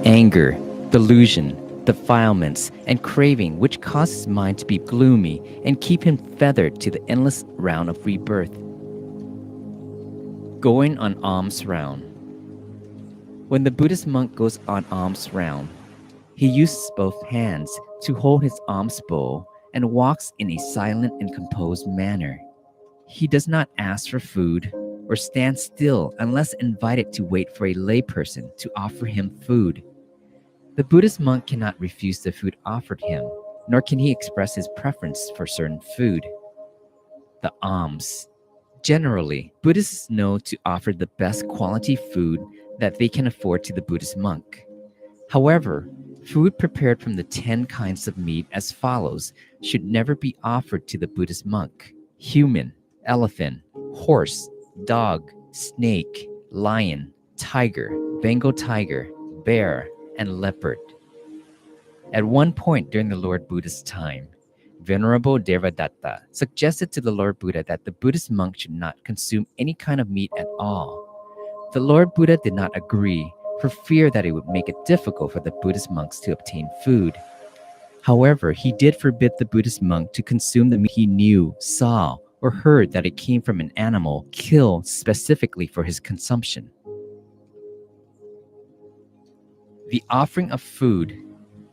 anger, delusion, defilements, and craving, which cause his mind to be gloomy and keep him feathered to the endless round of rebirth. Going on alms round. When the Buddhist monk goes on alms round, he uses both hands to hold his alms bowl and walks in a silent and composed manner. He does not ask for food or stand still unless invited to wait for a layperson to offer him food. The Buddhist monk cannot refuse the food offered him, nor can he express his preference for certain food. The alms. Generally, Buddhists know to offer the best quality food that they can afford to the Buddhist monk. However, food prepared from the 10 kinds of meat as follows should never be offered to the Buddhist monk: human, elephant, horse, dog, snake, lion, tiger, Bengal tiger, bear, and leopard. At one point during the Lord Buddha's time, Venerable Devadatta suggested to the Lord Buddha that the Buddhist monk should not consume any kind of meat at all. The Lord Buddha did not agree for fear that it would make it difficult for the Buddhist monks to obtain food. However, he did forbid the Buddhist monk to consume the meat he knew, saw, or heard that it came from an animal killed specifically for his consumption. The offering of food.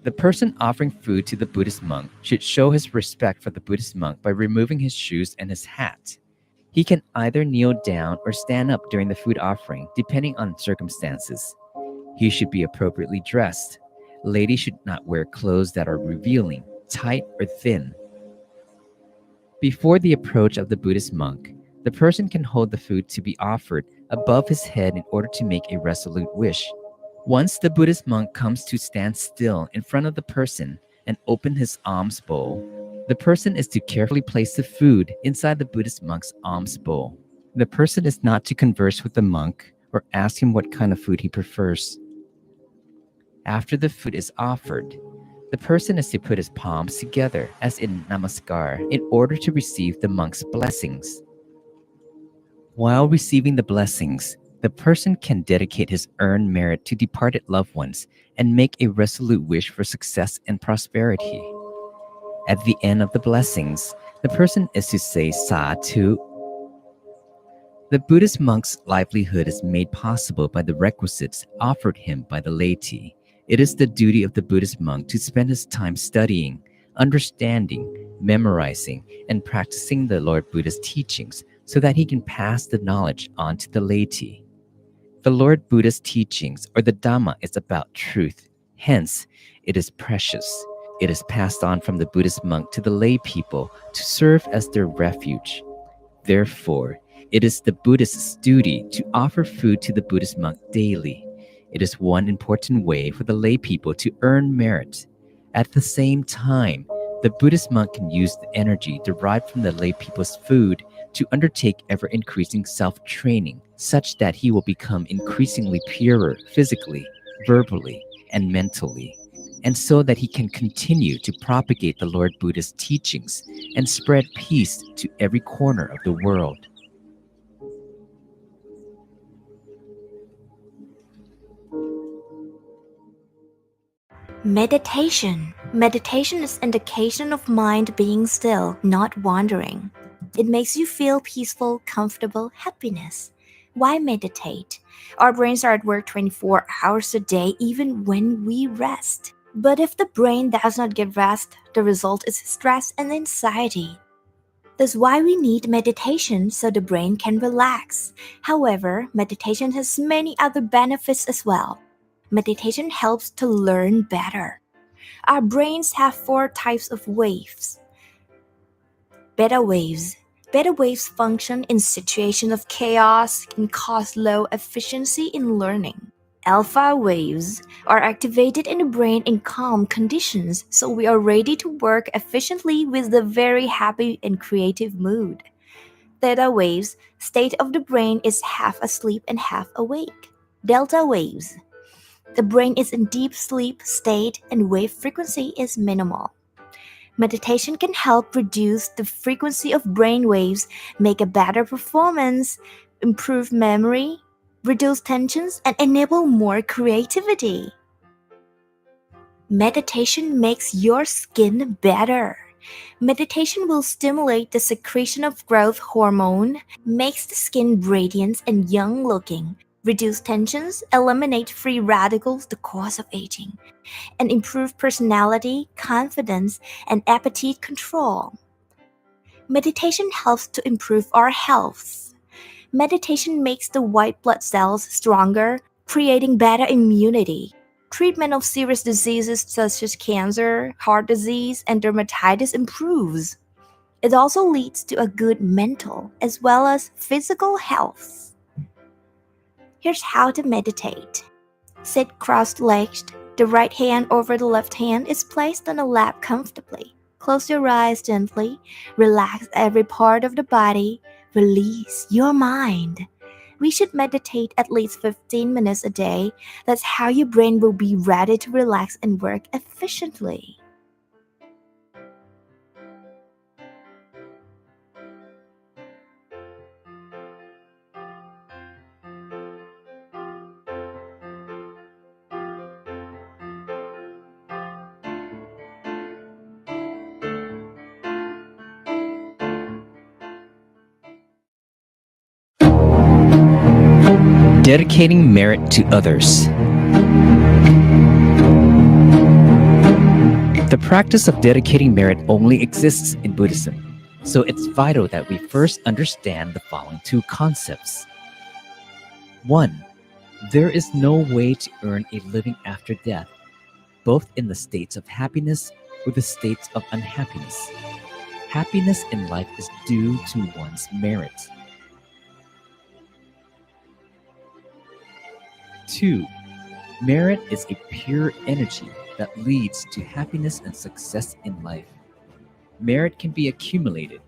The person offering food to the Buddhist monk should show his respect for the Buddhist monk by removing his shoes and his hat. He can either kneel down or stand up during the food offering, depending on circumstances. He should be appropriately dressed. Ladies should not wear clothes that are revealing, tight, or thin. Before the approach of the Buddhist monk, the person can hold the food to be offered above his head in order to make a resolute wish. Once the Buddhist monk comes to stand still in front of the person and open his alms bowl, the person is to carefully place the food inside the Buddhist monk's alms bowl. The person is not to converse with the monk or ask him what kind of food he prefers. After the food is offered, the person is to put his palms together as in namaskar in order to receive the monk's blessings. While receiving the blessings, the person can dedicate his earned merit to departed loved ones and make a resolute wish for success and prosperity. At the end of the blessings, the person is to say Sadhu. The Buddhist monk's livelihood is made possible by the requisites offered him by the laity. It is the duty of the Buddhist monk to spend his time studying, understanding, memorizing, and practicing the Lord Buddha's teachings so that he can pass the knowledge on to the laity. The Lord Buddha's teachings, or the Dhamma, is about truth. Hence, it is precious. It is passed on from the Buddhist monk to the lay people to serve as their refuge. Therefore, it is the Buddhist's duty to offer food to the Buddhist monk daily. It is one important way for the lay people to earn merit. At the same time, the Buddhist monk can use the energy derived from the lay people's food to undertake ever-increasing self-training, such that he will become increasingly purer physically, verbally, and mentally, and so that he can continue to propagate the Lord Buddha's teachings and spread peace to every corner of the world. Meditation. Meditation is indication of mind being still, not wandering. It makes you feel peaceful, comfortable, happiness. Why meditate? Our brains are at work 24 hours a day, even when we rest. But if the brain does not get rest, the result is stress and anxiety. That's why we need meditation so the brain can relax. However, meditation has many other benefits as well. Meditation helps to learn better. Our brains have 4 types of waves. Beta waves. Beta waves function in situations of chaos and cause low efficiency in learning. Alpha waves are activated in the brain in calm conditions, so we are ready to work efficiently with a very happy and creative mood. Theta waves, state of the brain is half asleep and half awake. Delta waves. The brain is in deep sleep state and wave frequency is minimal. Meditation can help reduce the frequency of brain waves, make a better performance, improve memory, reduce tensions, and enable more creativity. Meditation makes your skin better. Meditation will stimulate the secretion of growth hormone, makes the skin radiant and young looking, reduce tensions, eliminate free radicals, the cause of aging, and improve personality, confidence, and appetite control. Meditation helps to improve our health. Meditation makes the white blood cells stronger, creating better immunity. Treatment of serious diseases such as cancer, heart disease, and dermatitis improves. It also leads to a good mental as well as physical health. Here's how to meditate. Sit cross-legged. The right hand over the left hand is placed on a lap comfortably. Close your eyes gently. Relax every part of the body. Release your mind. We should meditate at least 15 minutes a day. That's how your brain will be ready to relax and work efficiently. Dedicating merit to others. The practice of dedicating merit only exists in Buddhism, so it's vital that we first understand the following two concepts. 1. There is no way to earn a living after death, both in the states of happiness or the states of unhappiness. Happiness in life is due to one's merit. 2. Merit is a pure energy that leads to happiness and success in life. Merit can be accumulated,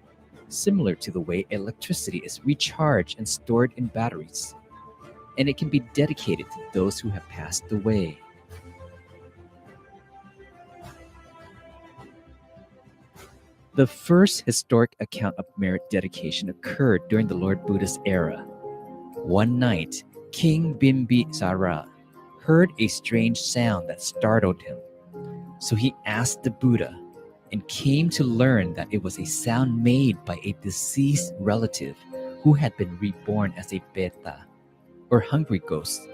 similar to the way electricity is recharged and stored in batteries, and it can be dedicated to those who have passed away. The first historic account of merit dedication occurred during the Lord Buddha's era. One night, King Bimbisara heard a strange sound that startled him. So he asked the Buddha and came to learn that it was a sound made by a deceased relative who had been reborn as a beta, or hungry ghost,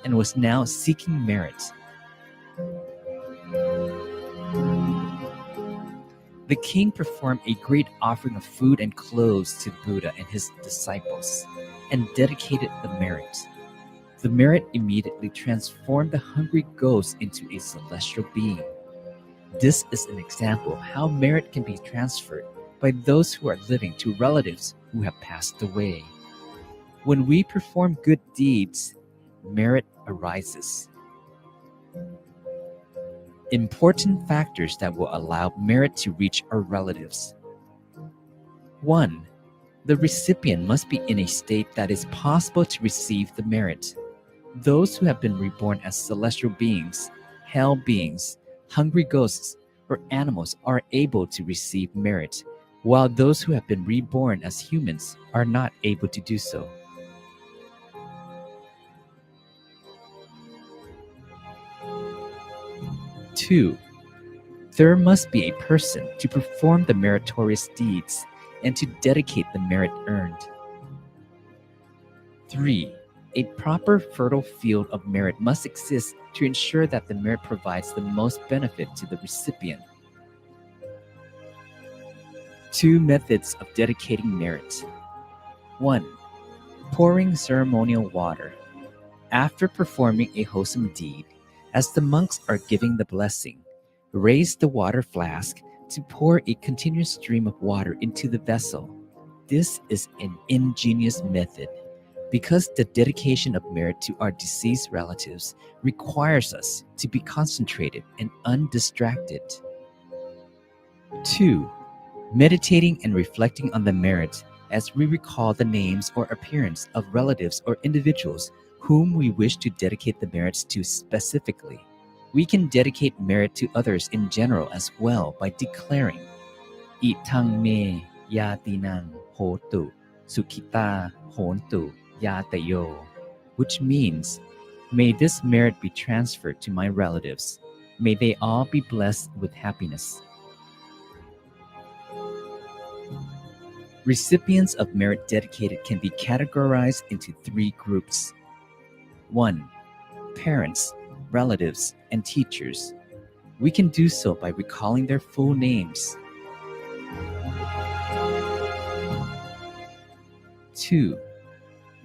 and was now seeking merit. The king performed a great offering of food and clothes to Buddha and his disciples and dedicated the merit. The merit immediately transformed the hungry ghost into a celestial being. This is an example of how merit can be transferred by those who are living to relatives who have passed away. When we perform good deeds, merit arises. Important factors that will allow merit to reach our relatives. 1. The recipient must be in a state that is possible to receive the merit. Those who have been reborn as celestial beings, hell beings, hungry ghosts, or animals are able to receive merit, while those who have been reborn as humans are not able to do so. 2. There must be a person to perform the meritorious deeds and to dedicate the merit earned. 3. A proper fertile field of merit must exist to ensure that the merit provides the most benefit to the recipient. 2 methods of dedicating merit. 1. Pouring ceremonial water. After performing a wholesome deed, as the monks are giving the blessing, raise the water flask to pour a continuous stream of water into the vessel. This is an ingenious method because the dedication of merit to our deceased relatives requires us to be concentrated and undistracted. 2. Meditating and reflecting on the merit as we recall the names or appearance of relatives or individuals whom we wish to dedicate the merits to specifically. We can dedicate merit to others in general as well by declaring Itang me yatinang hotu sukita hontu yatayo, which means, may this merit be transferred to my relatives. May they all be blessed with happiness. Recipients of merit dedicated can be categorized into 3 groups. 1. Parents, relatives, and teachers. We can do so by recalling their full names. 2.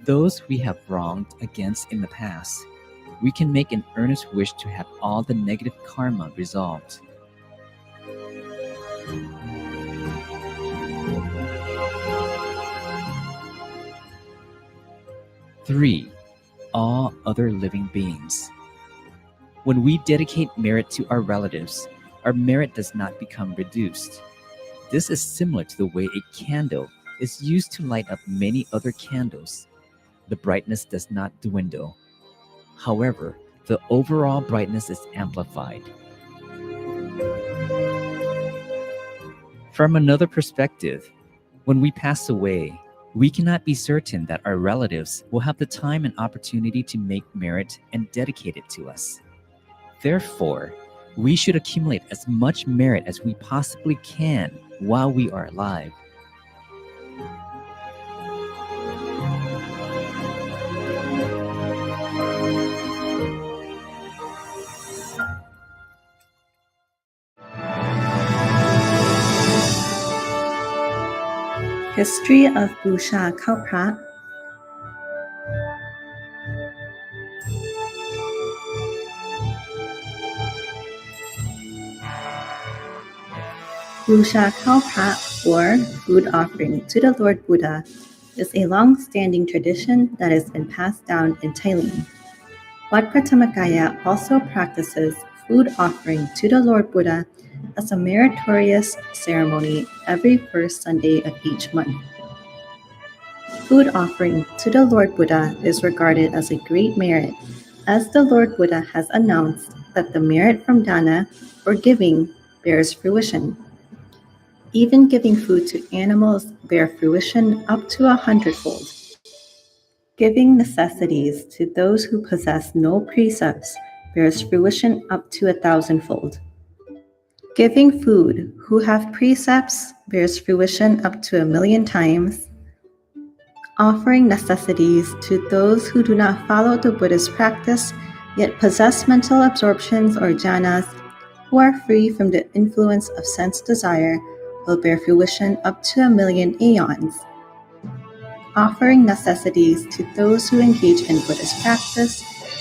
Those we have wronged against in the past. We can make an earnest wish to have all the negative karma resolved. 3. All other living beings. When we dedicate merit to our relatives, our merit does not become reduced. This is similar to the way a candle is used to light up many other candles. The brightness does not dwindle. However, the overall brightness is amplified. From another perspective, when we pass away, we cannot be certain that our relatives will have the time and opportunity to make merit and dedicate it to us. Therefore, we should accumulate as much merit as we possibly can while we are alive. History of บูชาข้าวพระ บูชาข้าวพระ or food offering to the Lord Buddha is a long-standing tradition that has been passed down in Thailand. Wat Prathamakkaya also practices food offering to the Lord Buddha as a meritorious ceremony every first Sunday of each month. Food offering to the Lord Buddha is regarded as a great merit, as the Lord Buddha has announced that the merit from dana, or giving, bears fruition. Even giving food to animals bear fruition up to 100-fold. Giving necessities to those who possess no precepts bears fruition up to 1,000-fold. Giving food who have precepts bears fruition up to 1,000,000 times. Offering necessities to those who do not follow the Buddhist practice yet possess mental absorptions or jhanas, who are free from the influence of sense desire, will bear fruition up to 1,000,000 aeons. Offering necessities to those who engage in Buddhist practice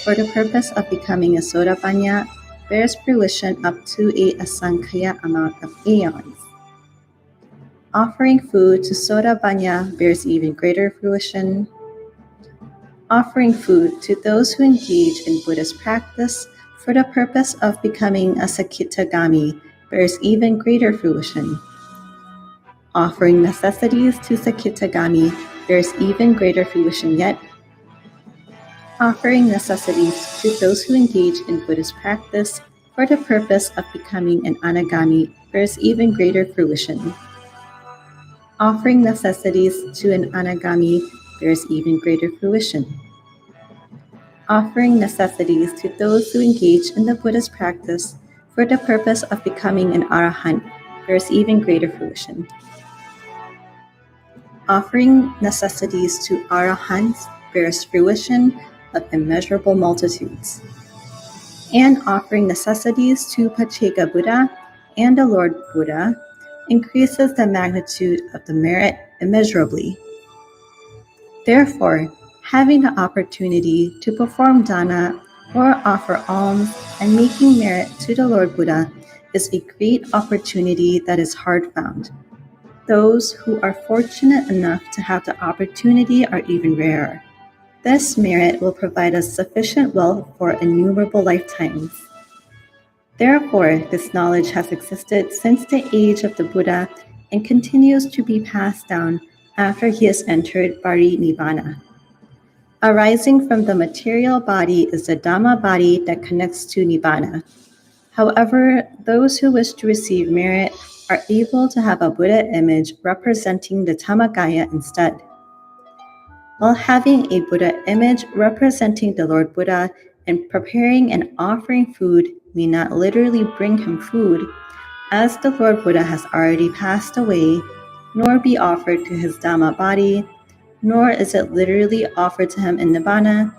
for the purpose of becoming a Sotapanna bears fruition up to a asankhya amount of aeons. Offering food to Sotapanna bears even greater fruition. Offering food to those who engage in Buddhist practice for the purpose of becoming a Sakitagami bears even greater fruition. Offering necessities to Sakitagami bears even greater fruition yet. Offering necessities to those who engage in Buddhist practice for the purpose of becoming an Anagami bears even greater fruition. Offering necessities to an Anagami bears even greater fruition. Offering necessities to those who engage in the Buddhist practice for the purpose of becoming an Arahant bears even greater fruition. Offering necessities to Arahants bears fruition of immeasurable multitudes. And offering necessities to Pacceka Buddha and the Lord Buddha increases the magnitude of the merit immeasurably. Therefore, having the opportunity to perform dana or offer alms and making merit to the Lord Buddha is a great opportunity that is hard found. Those who are fortunate enough to have the opportunity are even rarer. This merit will provide us sufficient wealth for innumerable lifetimes. Therefore, this knowledge has existed since the age of the Buddha and continues to be passed down after he has entered Parinibbana. Arising from the material body is the Dhamma body that connects to Nibbana. However, those who wish to receive merit are able to have a Buddha image representing the Dhammakaya instead. While having a Buddha image representing the Lord Buddha and preparing and offering food may not literally bring him food, as the Lord Buddha has already passed away, nor be offered to his Dhamma body, nor is it literally offered to him in Nibbana,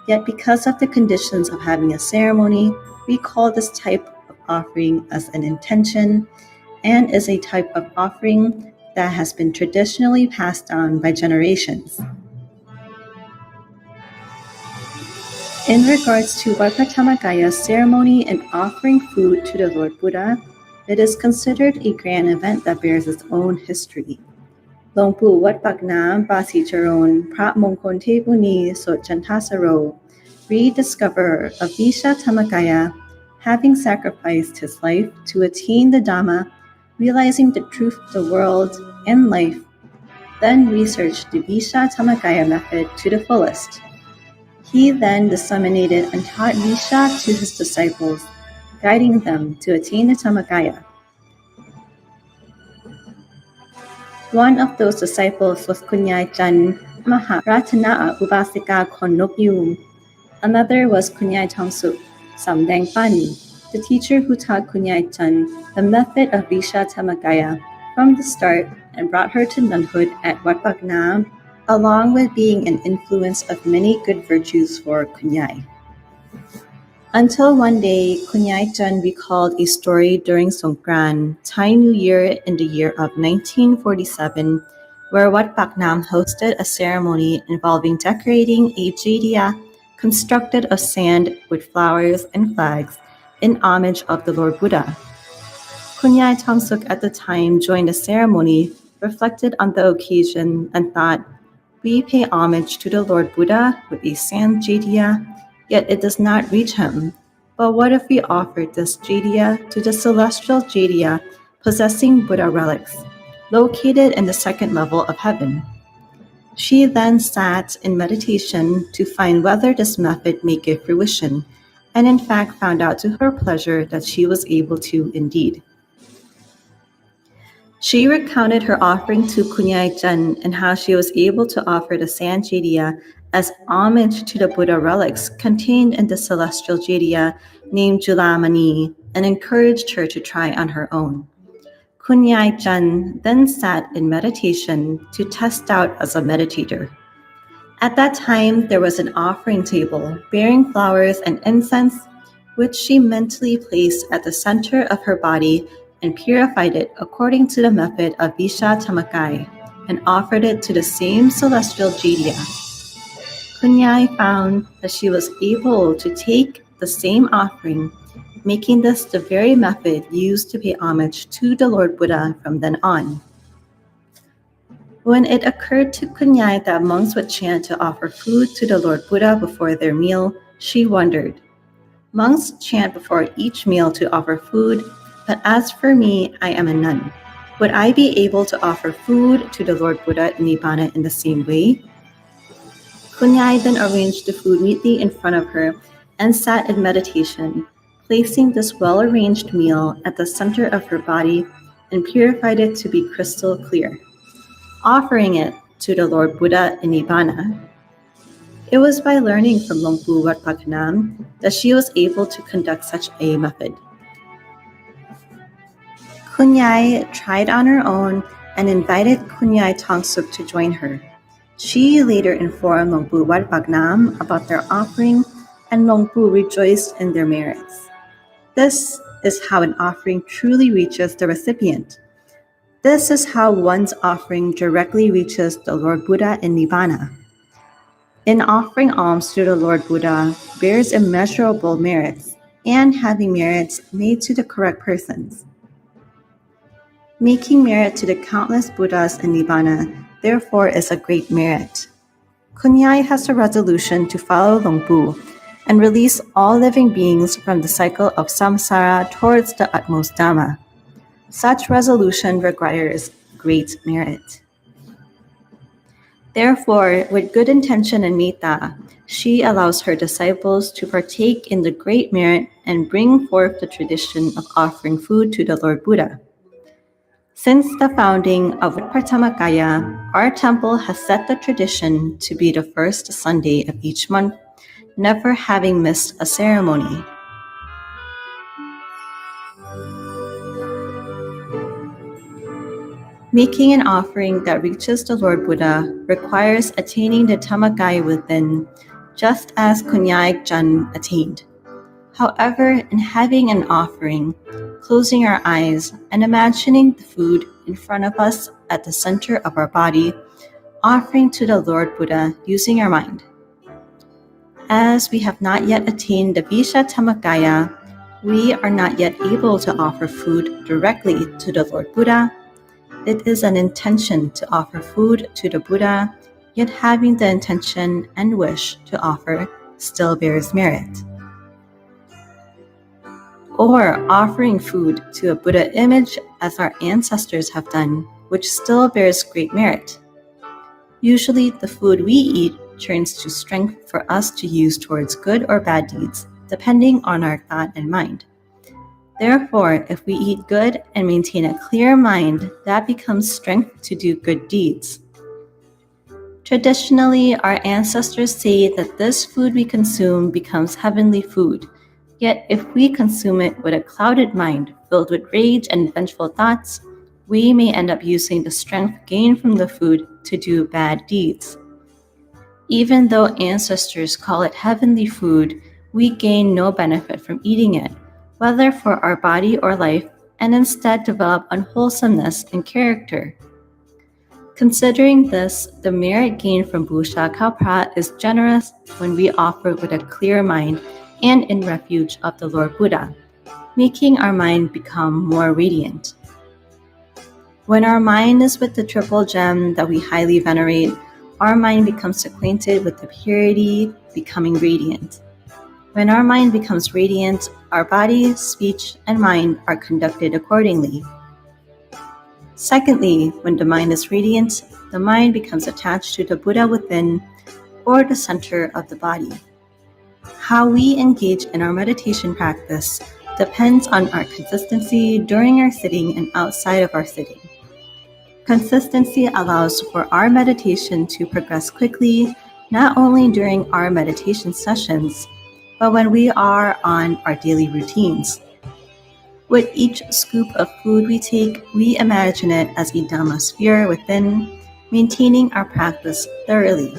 yet because of the conditions of having a ceremony, we call this type of offering as an intention, and is a type of offering that has been traditionally passed down by generations. In regards to Vaipattamagaya's ceremony and offering food to the Lord Buddha, it is considered a grand event that bears its own history. Longpu Wat Paknam Basicharon Phramongkolthepmuni Sotjantasaro, rediscoverer of Vaipattamagaya, having sacrificed his life to attain the Dhamma, realizing the truth of the world and life, then researched the Vaipattamagaya method to the fullest. He then disseminated and taught Visha to his disciples, guiding them to attain the Tamagaya. One of those disciples was Kunyai Chan Maharatana Ubasika Konopyum. Another was Kunyai Tongsuk Samdang Pani, the teacher who taught Kunyai Chan the method of Visha Tamagaya from the start and brought her to nunhood at Wat Paknam, along with being an influence of many good virtues for Kunyai. Until one day, Kunyai Chan recalled a story during Songkran, Thai New Year in the year of 1947, where Wat Paknam hosted a ceremony involving decorating a jadiya constructed of sand with flowers and flags in homage of the Lord Buddha. Kunyai Tongsuk at the time joined the ceremony, reflected on the occasion, and thought, "We pay homage to the Lord Buddha with a sand jadiya, yet it does not reach him. But what if we offered this jadiya to the celestial jadiya possessing Buddha relics, located in the second level of heaven?" She then sat in meditation to find whether this method may give fruition, and in fact found out to her pleasure that she was able to indeed. She recounted her offering to Kunyai Chan and how she was able to offer the sand jadiya as homage to the Buddha relics contained in the celestial jadiya named Julamani, and encouraged her to try on her own. Kunyai Chan then sat in meditation to test out as a meditator. At that time, there was an offering table bearing flowers and incense, which she mentally placed at the center of her body and purified it according to the method of Vaipattamagaya, and offered it to the same celestial jadiya. Kunyai found that she was able to take the same offering, making this the very method used to pay homage to the Lord Buddha from then on. When it occurred to Kunyai that monks would chant to offer food to the Lord Buddha before their meal, she wondered, "Monks chant before each meal to offer food, but as for me, I am a nun. Would I be able to offer food to the Lord Buddha in Nibbana in the same way?" Kunyai then arranged the food neatly in front of her and sat in meditation, placing this well-arranged meal at the center of her body and purified it to be crystal clear, offering it to the Lord Buddha in Nibbana. It was by learning from Longpu Wat Paknam that she was able to conduct such a method. Kunyai tried on her own and invited Kunyai Tongsuk to join her. She later informed Longpu Wat Paknam about their offering, and Longpu rejoiced in their merits. This is how an offering truly reaches the recipient. This is how one's offering directly reaches the Lord Buddha in Nibbana. In offering alms to the Lord Buddha bears immeasurable merits, and having merits made to the correct persons. Making merit to the countless Buddhas in Nibbana, therefore, is a great merit. Kunyai has a resolution to follow Longpu and release all living beings from the cycle of samsara towards the utmost Dhamma. Such resolution requires great merit. Therefore, with good intention and metta, she allows her disciples to partake in the great merit and bring forth the tradition of offering food to the Lord Buddha. Since the founding of Vaipattamagaya, our temple has set the tradition to be the first Sunday of each month, never having missed a ceremony. Making an offering that reaches the Lord Buddha requires attaining the Dhammakaya within, just as Kunyai Jan attained. However, in having an offering, closing our eyes and imagining the food in front of us at the center of our body, offering to the Lord Buddha using our mind. As we have not yet attained the Visha Dhammakaya, we are not yet able to offer food directly to the Lord Buddha. It is an intention to offer food to the Buddha, yet having the intention and wish to offer still bears merit. Or offering food to a Buddha image as our ancestors have done, which still bears great merit. Usually the food we eat turns to strength for us to use towards good or bad deeds, depending on our thought and mind. Therefore, if we eat good and maintain a clear mind, that becomes strength to do good deeds. Traditionally, our ancestors say that this food we consume becomes heavenly food. Yet if we consume it with a clouded mind filled with rage and vengeful thoughts, we may end up using the strength gained from the food to do bad deeds. Even though ancestors call it heavenly food, we gain no benefit from eating it, whether for our body or life, and instead develop unwholesomeness in character. Considering this, the merit gained from Busha Kalpa is generous when we offer with a clear mind and in refuge of the Lord Buddha, making our mind become more radiant. When our mind is with the triple gem that we highly venerate, our mind becomes acquainted with the purity, becoming radiant. When our mind becomes radiant, our body, speech, and mind are conducted accordingly. Secondly, when the mind is radiant, the mind becomes attached to the Buddha within, or the center of the body. How we engage in our meditation practice depends on our consistency during our sitting and outside of our sitting. Consistency allows for our meditation to progress quickly, not only during our meditation sessions, but when we are on our daily routines. With each scoop of food we take, we imagine it as a Dhamma sphere within, maintaining our practice thoroughly.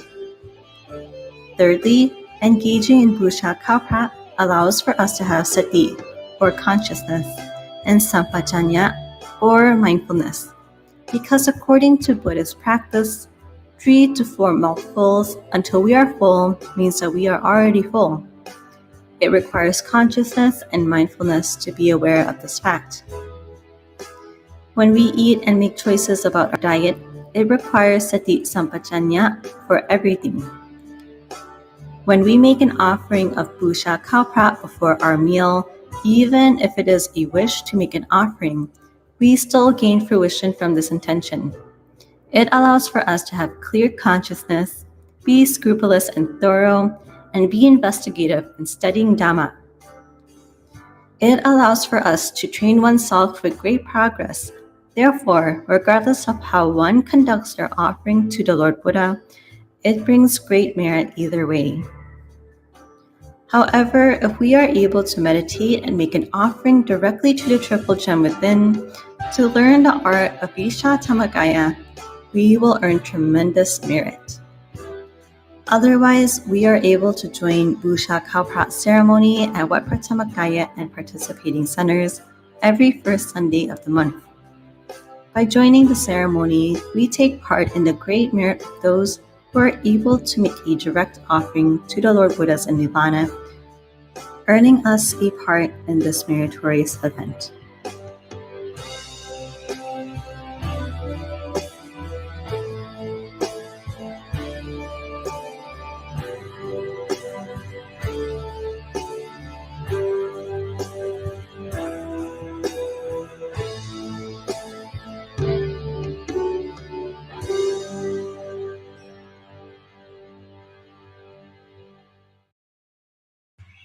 Thirdly, engaging in Busha Kalpa allows for us to have sati, or consciousness, and sampajanya, or mindfulness. Because according to Buddhist practice, 3 to 4 mouthfuls until we are full means that we are already full. It requires consciousness and mindfulness to be aware of this fact. When we eat and make choices about our diet, it requires sati sampajanya for everything. When we make an offering of Busha Kalpa before our meal, even if it is a wish to make an offering, we still gain fruition from this intention. It allows for us to have clear consciousness, be scrupulous and thorough, and be investigative in studying Dhamma. It allows for us to train oneself with great progress. Therefore, regardless of how one conducts their offering to the Lord Buddha, it brings great merit either way. However, if we are able to meditate and make an offering directly to the Triple Gem within, to learn the art of Visha Dhammakaya, we will earn tremendous merit. Otherwise, we are able to join Busha Kalpa ceremony at Wat Dhammakaya and participating centers every first Sunday of the month. By joining the ceremony, we take part in the great merit of those who are able to make a direct offering to the Lord Buddha's in Nibbana, earning us a part in this meritorious event.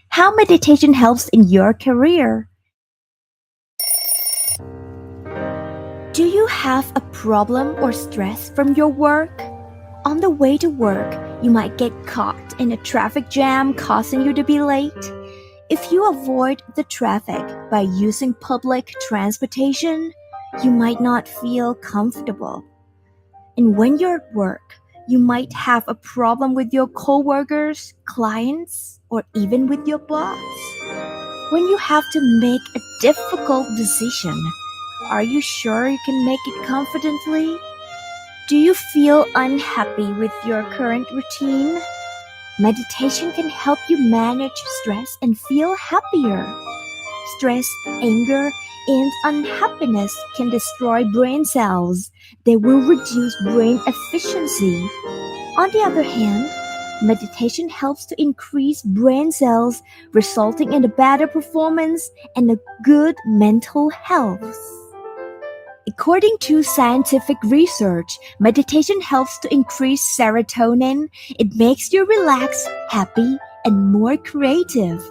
How meditation helps in your career. Do you have a problem or stress from your work? On the way to work, you might get caught in a traffic jam causing you to be late. If you avoid the traffic by using public transportation, you might not feel comfortable. And when you're at work, you might have a problem with your coworkers, clients, or even with your boss. When you have to make a difficult decision, are you sure you can make it confidently? Do you feel unhappy with your current routine? Meditation can help you manage stress and feel happier. Stress, anger, and unhappiness can destroy brain cells. They will reduce brain efficiency. On the other hand, meditation helps to increase brain cells, resulting in a better performance and a good mental health. According to scientific research, meditation helps to increase serotonin. It makes you relaxed, happy, and more creative.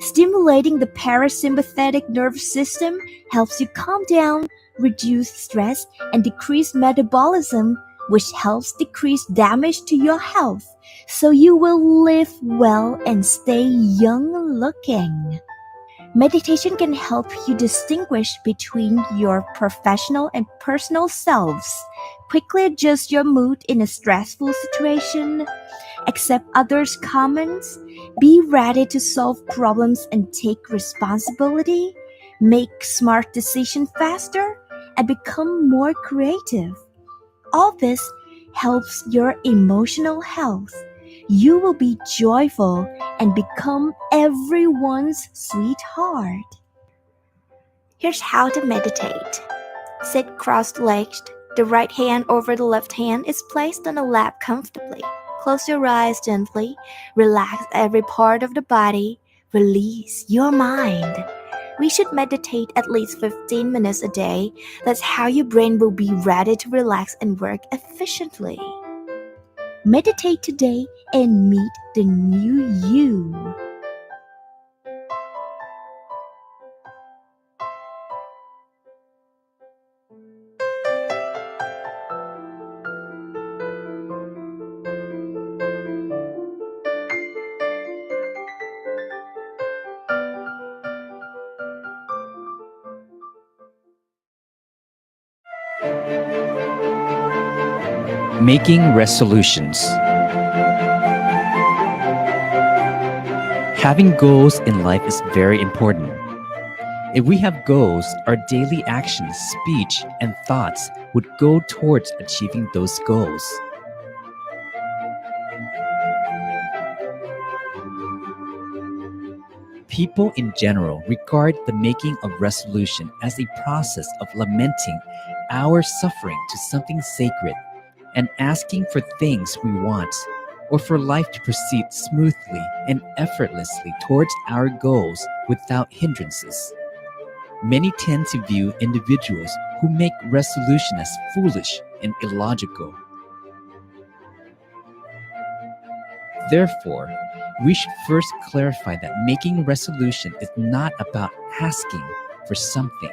Stimulating the parasympathetic nervous system helps you calm down, reduce stress, and decrease metabolism, which helps decrease damage to your health, so you will live well and stay young looking. Meditation can help you distinguish between your professional and personal selves, quickly adjust your mood in a stressful situation, accept others' comments, be ready to solve problems and take responsibility, make smart decisions faster, and become more creative. All this helps your emotional health. You will be joyful and become everyone's sweetheart. Here's how to meditate. Sit cross-legged. The right hand over the left hand is placed on the lap comfortably. Close your eyes gently. Relax every part of the body. Release your mind. We should meditate at least 15 minutes a day. That's how your brain will be ready to relax and work efficiently. Meditate today and meet the new you. Making resolutions. Having goals in life is very important. If we have goals, our daily actions, speech, and thoughts would go towards achieving those goals. People in general regard the making of resolution as a process of lamenting our suffering to something sacred and asking for things we want, or for life to proceed smoothly and effortlessly towards our goals without hindrances. Many tend to view individuals who make resolution as foolish and illogical. Therefore, we should first clarify that making resolution is not about asking for something.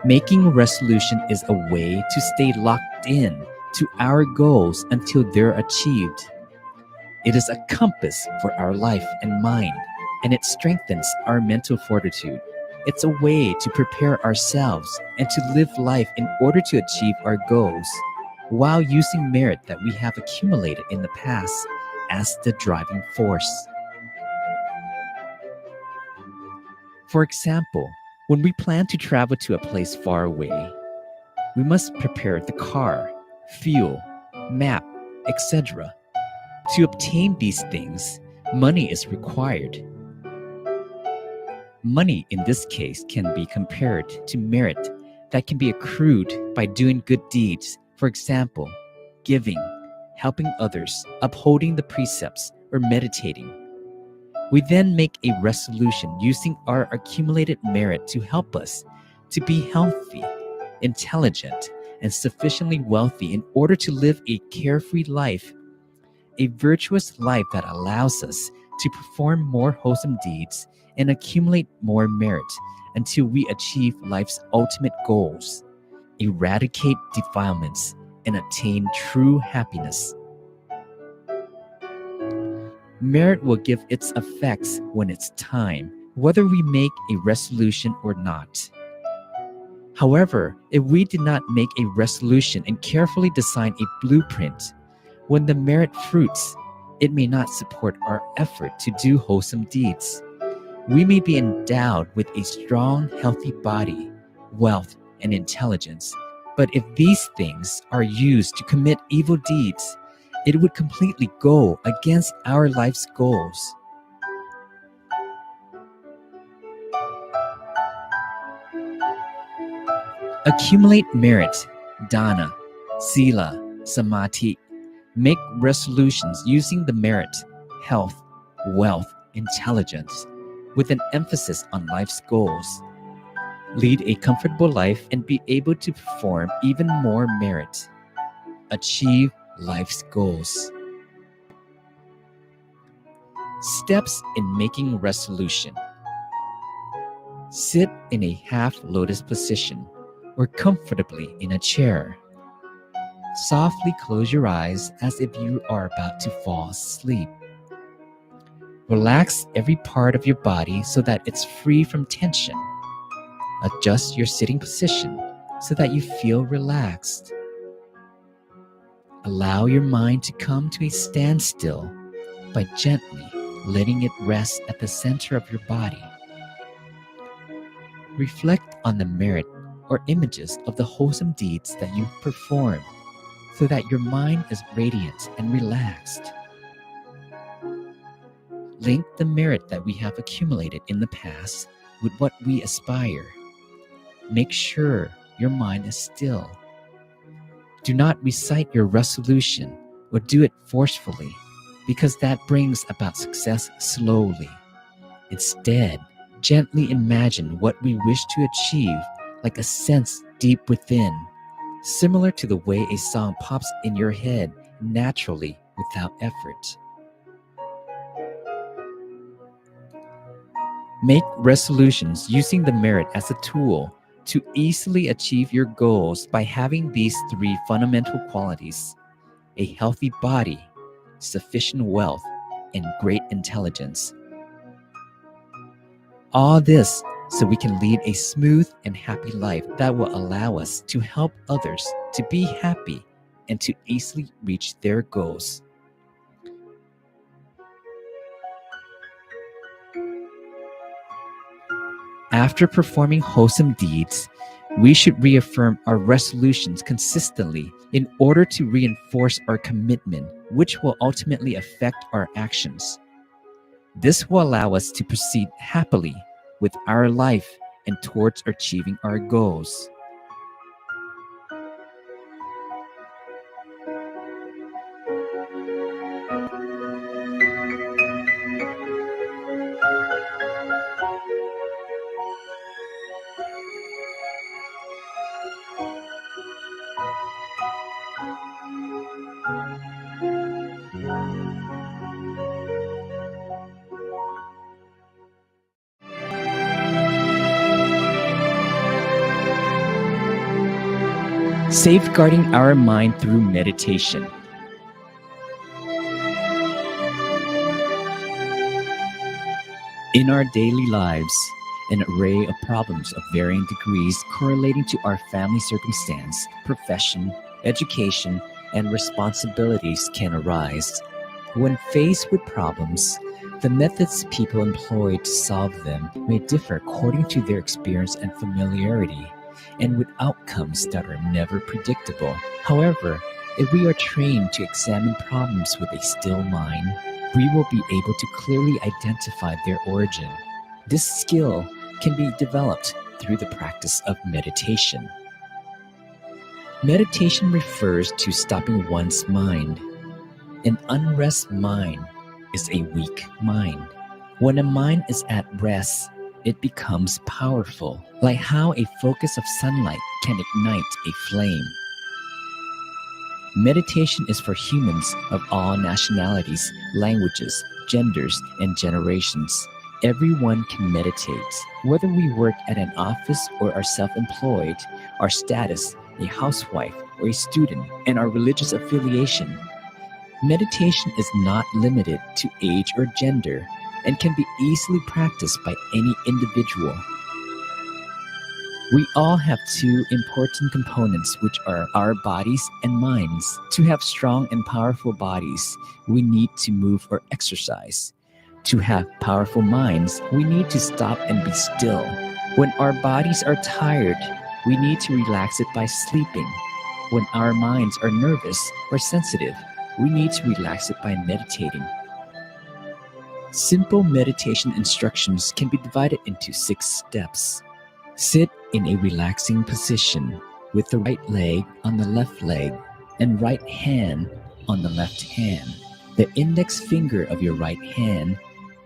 Making resolution is a way to stay locked in to our goals until they're achieved. It is a compass for our life and mind, and it strengthens our mental fortitude. It's a way to prepare ourselves and to live life in order to achieve our goals, while using merit that we have accumulated in the past as the driving force. For example, when we plan to travel to a place far away, we must prepare the car, fuel, map, etc. To obtain these things, money is required. Money in this case can be compared to merit that can be accrued by doing good deeds, for example, giving, helping others, upholding the precepts, or meditating. We then make a resolution using our accumulated merit to help us to be healthy, intelligent, and sufficiently wealthy in order to live a carefree life, a virtuous life that allows us to perform more wholesome deeds and accumulate more merit until we achieve life's ultimate goals, eradicate defilements, and attain true happiness. Merit will give its effects when it's time, whether we make a resolution or not. However, if we did not make a resolution and carefully design a blueprint, when the merit fruits, it may not support our effort to do wholesome deeds. We may be endowed with a strong, healthy body, wealth, and intelligence, but if these things are used to commit evil deeds, it would completely go against our life's goals. Accumulate merit, dana, sila, samadhi. Make resolutions using the merit, health, wealth, intelligence, with an emphasis on life's goals. Lead a comfortable life and be able to perform even more merit. Achieve life's goals. Steps in making resolution. Sit in a half lotus position or comfortably in a chair. Softly close your eyes as if you are about to fall asleep. Relax every part of your body so that it's free from tension. Adjust your sitting position so that you feel relaxed. Allow your mind to come to a standstill by gently letting it rest at the center of your body. Reflect on the merit or images of the wholesome deeds that you perform so that your mind is radiant and relaxed. Link the merit that we have accumulated in the past with what we aspire. Make sure your mind is still. Do not recite your resolution or do it forcefully, because that brings about success slowly. Instead, gently imagine what we wish to achieve like a sense deep within, similar to the way a song pops in your head naturally without effort. Make resolutions using the merit as a tool to easily achieve your goals by having these three fundamental qualities: a healthy body, sufficient wealth, and great intelligence. All this so we can lead a smooth and happy life that will allow us to help others to be happy and to easily reach their goals. After performing wholesome deeds, we should reaffirm our resolutions consistently in order to reinforce our commitment, which will ultimately affect our actions. This will allow us to proceed happily with our life and towards achieving our goals. Safeguarding our mind through meditation. In our daily lives, an array of problems of varying degrees correlating to our family circumstance, profession, education, and responsibilities can arise. When faced with problems, the methods people employ to solve them may differ according to their experience and familiarity, and with outcomes that are never predictable. However, if we are trained to examine problems with a still mind, we will be able to clearly identify their origin. This skill can be developed through the practice of meditation. Meditation refers to stopping one's mind. An unrest mind is a weak mind. When a mind is at rest, it becomes powerful, like how a focus of sunlight can ignite a flame. Meditation is for humans of all nationalities, languages, genders, and generations. Everyone can meditate. Whether we work at an office or are self-employed, our status, a housewife or a student, and our religious affiliation, Meditation is not limited to age or gender and can be easily practiced by any individual. We all have two important components, which are our bodies and minds. To have strong and powerful bodies, we need to move or exercise. To have powerful minds, we need to stop and be still. When our bodies are tired, we need to relax it by sleeping. When our minds are nervous or sensitive, we need to relax it by meditating. Simple meditation instructions can be divided into 6 steps. Sit in a relaxing position with the right leg on the left leg and right hand on the left hand. The index finger of your right hand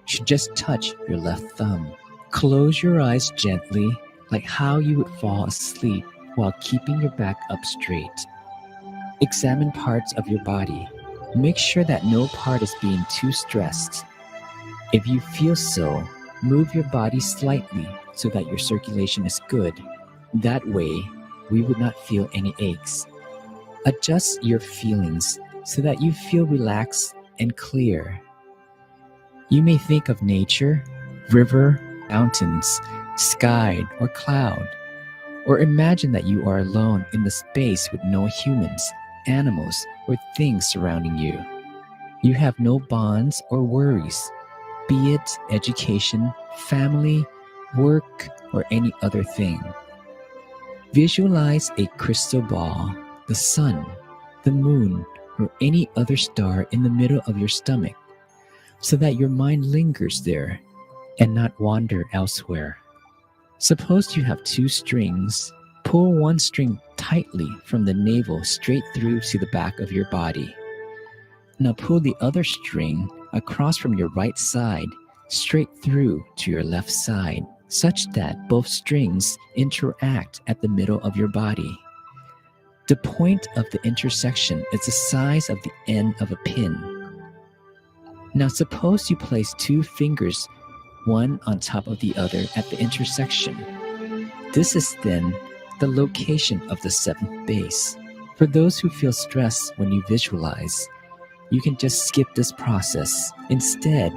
should just touch your left thumb. Close your eyes gently, like how you would fall asleep while keeping your back up straight. Examine parts of your body. Make sure that no part is being too stressed. If you feel so, move your body slightly so that your circulation is good. That way, we would not feel any aches. Adjust your feelings so that you feel relaxed and clear. You may think of nature, river, mountains, sky, or cloud, or imagine that you are alone in the space with no humans, animals, or things surrounding you. You have no bonds or worries, be it education, family, work, or any other thing. Visualize a crystal ball, the sun, the moon, or any other star in the middle of your stomach, so that your mind lingers there and not wander elsewhere. Suppose you have 2 strings. Pull one string tightly from the navel straight through to the back of your body. Now pull the other string across from your right side straight through to your left side, such that both strings interact at the middle of your body. The point of the intersection is the size of the end of a pin. Now suppose you place 2 fingers, one on top of the other at the intersection. This is then the location of the 7th base. For those who feel stressed when you visualize, you can just skip this process. Instead,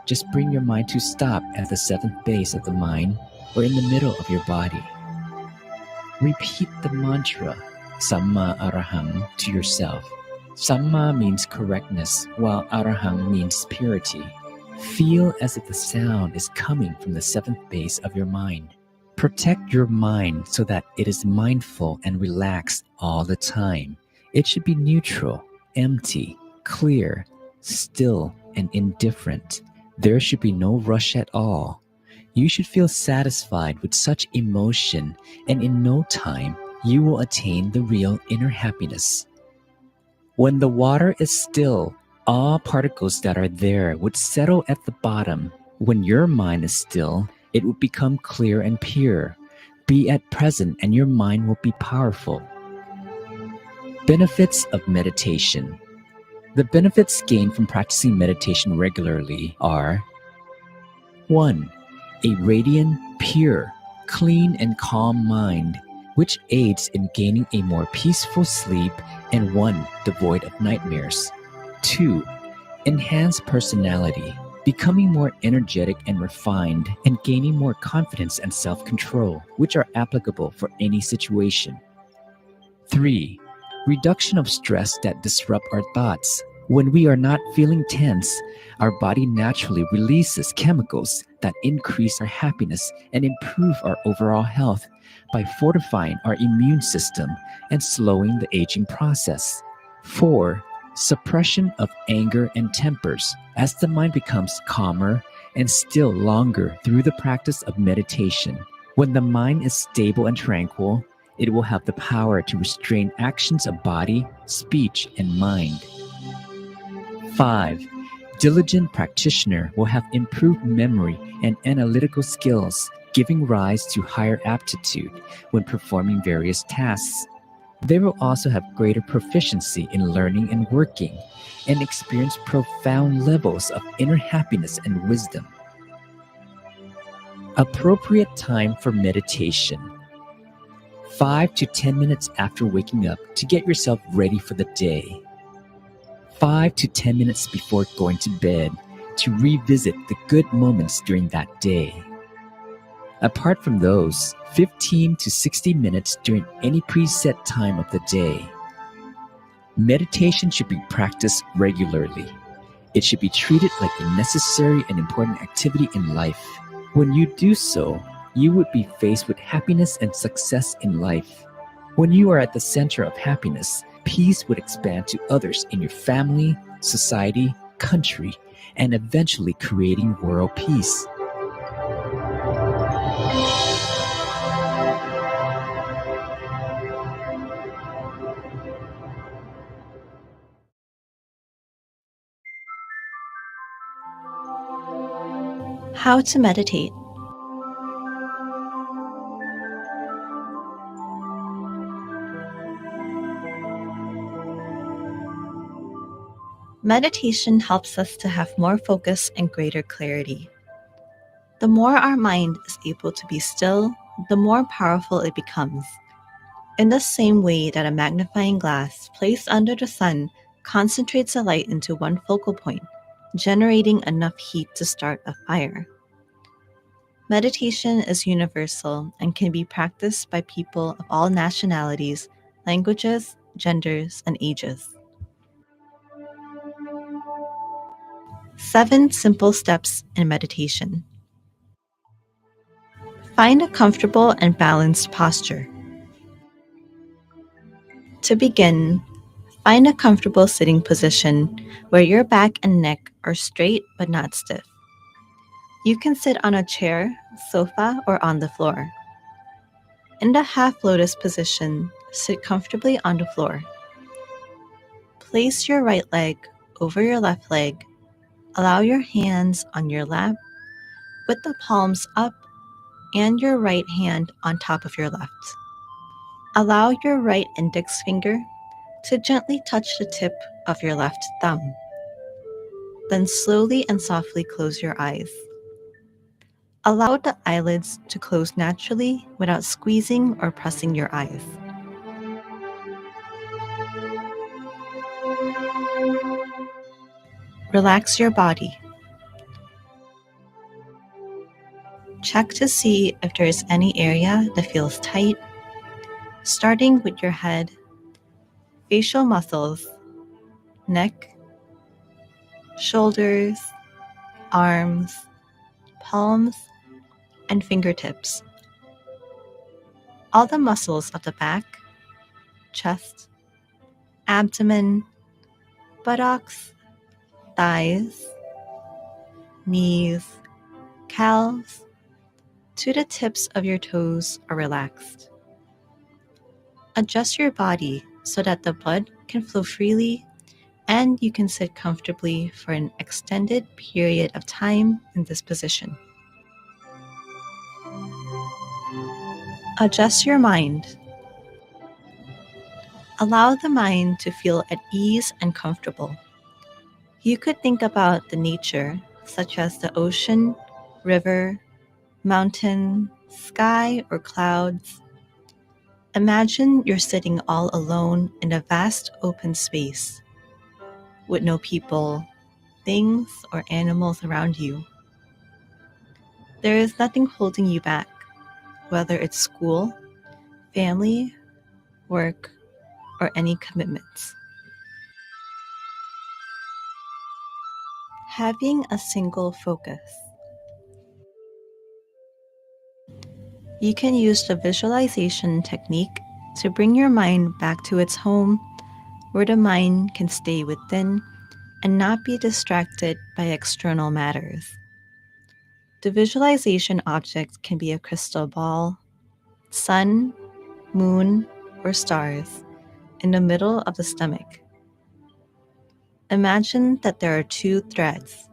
just bring your mind to stop at the 7th base of the mind or in the middle of your body. Repeat the mantra, Samma Araham, to yourself. Samma means correctness, while Araham means purity. Feel as if the sound is coming from the 7th base of your mind. Protect your mind so that it is mindful and relaxed all the time. It should be neutral, empty, clear, still, and indifferent. There should be no rush at all. You should feel satisfied with such emotion, and in no time, you will attain the real inner happiness. When the water is still, all particles that are there would settle at the bottom. When your mind is still, it will become clear and pure. Be at present and your mind will be powerful. Benefits of meditation. The benefits gained from practicing meditation regularly are: 1. A radiant, pure, clean, and calm mind, which aids in gaining a more peaceful sleep and one devoid of nightmares. 2. Enhanced personality, becoming more energetic and refined, and gaining more confidence and self-control, which are applicable for any situation. 3. Reduction of stress that disrupt our thoughts. When we are not feeling tense, our body naturally releases chemicals that increase our happiness and improve our overall health by fortifying our immune system and slowing the aging process. 4. Suppression of anger and tempers. As the mind becomes calmer and still longer through the practice of meditation. When the mind is stable and tranquil, it will have the power to restrain actions of body, speech, and mind. 5. Diligent practitioner will have improved memory and analytical skills, giving rise to higher aptitude when performing various tasks. They will also have greater proficiency in learning and working, and experience profound levels of inner happiness and wisdom. Appropriate time for meditation. 5 to 10 minutes after waking up to get yourself ready for the day. 5 to 10 minutes before going to bed to revisit the good moments during that day. Apart from those, 15 to 60 minutes during any preset time of the day. Meditation should be practiced regularly. It should be treated like a necessary and important activity in life. When you do so, you would be faced with happiness and success in life. When you are at the center of happiness, peace would expand to others in your family, society, country, and eventually creating world peace. How to meditate. Meditation helps us to have more focus and greater clarity. The more our mind is able to be still, the more powerful it becomes. In the same way that a magnifying glass placed under the sun concentrates the light into one focal point, generating enough heat to start a fire. Meditation is universal and can be practiced by people of all nationalities, languages, genders, and ages. 7 simple steps in meditation. Find a comfortable and balanced posture. To begin, find a comfortable sitting position where your back and neck are straight but not stiff. You can sit on a chair, sofa, or on the floor. In the half lotus position, sit comfortably on the floor. Place your right leg over your left leg. Allow your hands on your lap with the palms up and your right hand on top of your left. Allow your right index finger to gently touch the tip of your left thumb. Then slowly and softly close your eyes. Allow the eyelids to close naturally without squeezing or pressing your eyes. Relax your body. Check to see if there is any area that feels tight, starting with your head, facial muscles, neck, shoulders, arms, palms, and fingertips. All the muscles of the back, chest, abdomen, buttocks, thighs, knees, calves, to the tips of your toes are relaxed. Adjust your body so that the blood can flow freely and you can sit comfortably for an extended period of time in this position. Adjust your mind. Allow the mind to feel at ease and comfortable. You could think about the nature, such as the ocean, river, mountain, sky, or clouds. Imagine you're sitting all alone in a vast open space with no people, things, or animals around you. There is nothing holding you back, whether it's school, family, work, or any commitments. Having a single focus. You can use the visualization technique to bring your mind back to its home, where the mind can stay within and not be distracted by external matters. The visualization object can be a crystal ball, sun, moon, or stars in the middle of the stomach. Imagine that there are 2 threads,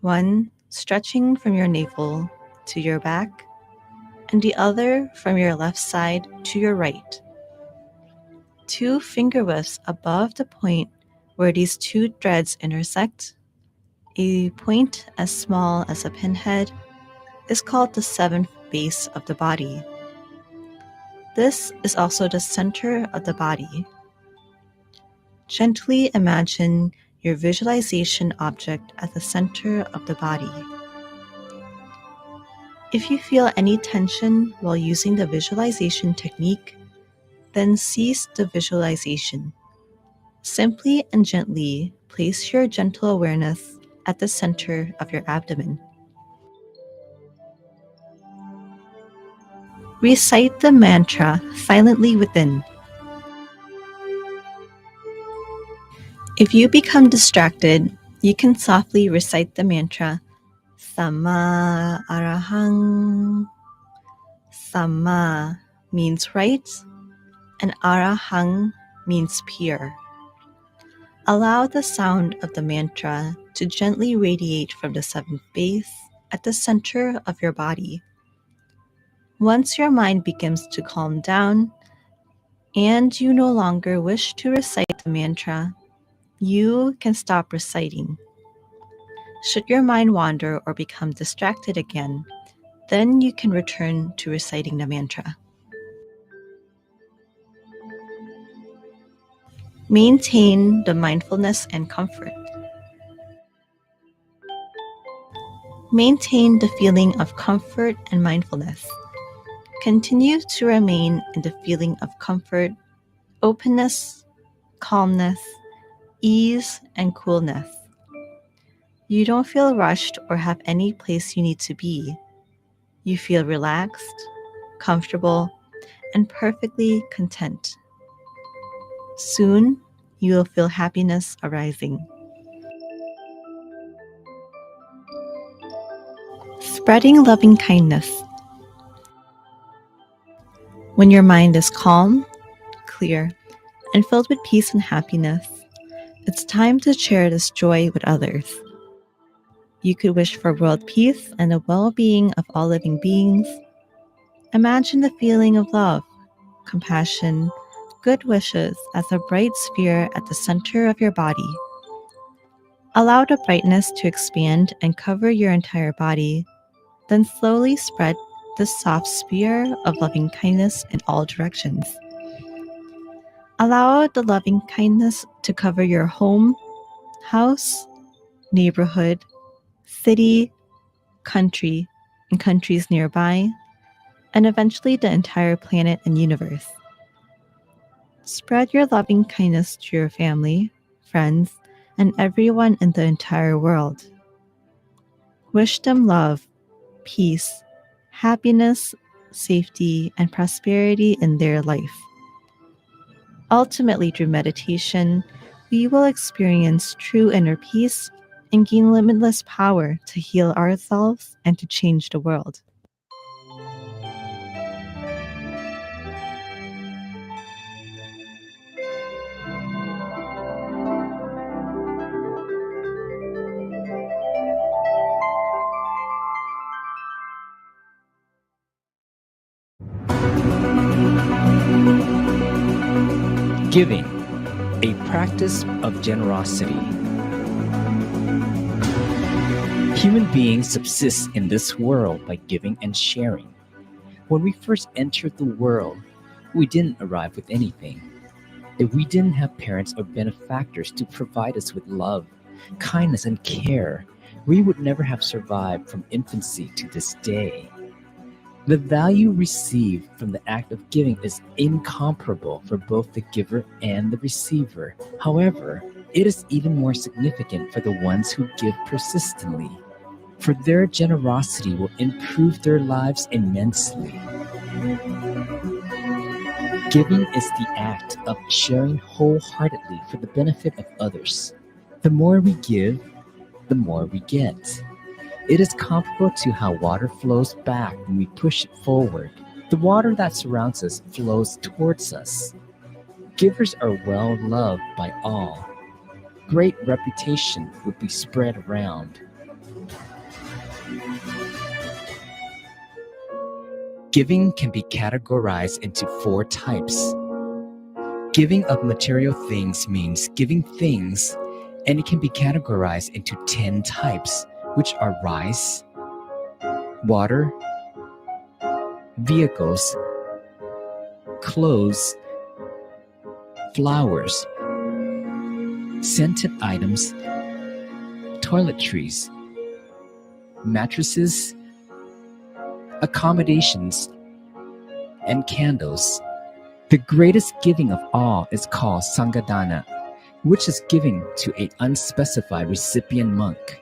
one stretching from your navel to your back, and the other from your left side to your right. 2 finger widths above the point where these 2 threads intersect, a point as small as a pinhead, is called the 7th base of the body. This is also the center of the body. Gently imagine your visualization object at the center of the body. If you feel any tension while using the visualization technique, then cease the visualization. Simply and gently place your gentle awareness at the center of your abdomen. Recite the mantra silently within. If you become distracted, you can softly recite the mantra Samma Arahang. Samma means right, and Arahang means pure. Allow the sound of the mantra to gently radiate from the seventh base at the center of your body. Once your mind begins to calm down and you no longer wish to recite the mantra, you can stop reciting. Should your mind wander or become distracted again, then you can return to reciting the mantra. Maintain the mindfulness and comfort. Maintain the feeling of comfort and mindfulness. Continue to remain in the feeling of comfort, openness, calmness, ease, and coolness. You don't feel rushed or have any place you need to be. You feel relaxed, comfortable, and perfectly content. Soon, you will feel happiness arising. Spreading loving kindness. When your mind is calm, clear, and filled with peace and happiness, it's time to share this joy with others. You could wish for world peace and the well-being of all living beings. Imagine the feeling of love, compassion, good wishes as a bright sphere at the center of your body. Allow the brightness to expand and cover your entire body, then slowly spread this soft sphere of loving kindness in all directions. Allow the loving kindness to cover your home, house, neighborhood, city, country, and countries nearby, and eventually the entire planet and universe. Spread your loving kindness to your family, friends, and everyone in the entire world. Wish them love, peace, happiness, safety, and prosperity in their life. Ultimately, through meditation, we will experience true inner peace and gain limitless power to heal ourselves and to change the world. Giving, a practice of generosity. Human beings subsist in this world by giving and sharing. When we first entered the world, we didn't arrive with anything. If we didn't have parents or benefactors to provide us with love, kindness, and care, we would never have survived from infancy to this day. The value received from the act of giving is incomparable for both the giver and the receiver. However, it is even more significant for the ones who give persistently, for their generosity will improve their lives immensely. Giving is the act of sharing wholeheartedly for the benefit of others. The more we give, the more we get. It is comparable to how water flows back when we push it forward. The water that surrounds us flows towards us. Givers are well loved by all. Great reputation would be spread around. Giving can be categorized into 4 types. Giving of material things means giving things, and it can be categorized into 10 types, which are rice, water, vehicles, clothes, flowers, scented items, toiletries, mattresses, accommodations, and candles. The greatest giving of all is called Sangadana, which is giving to an unspecified recipient monk.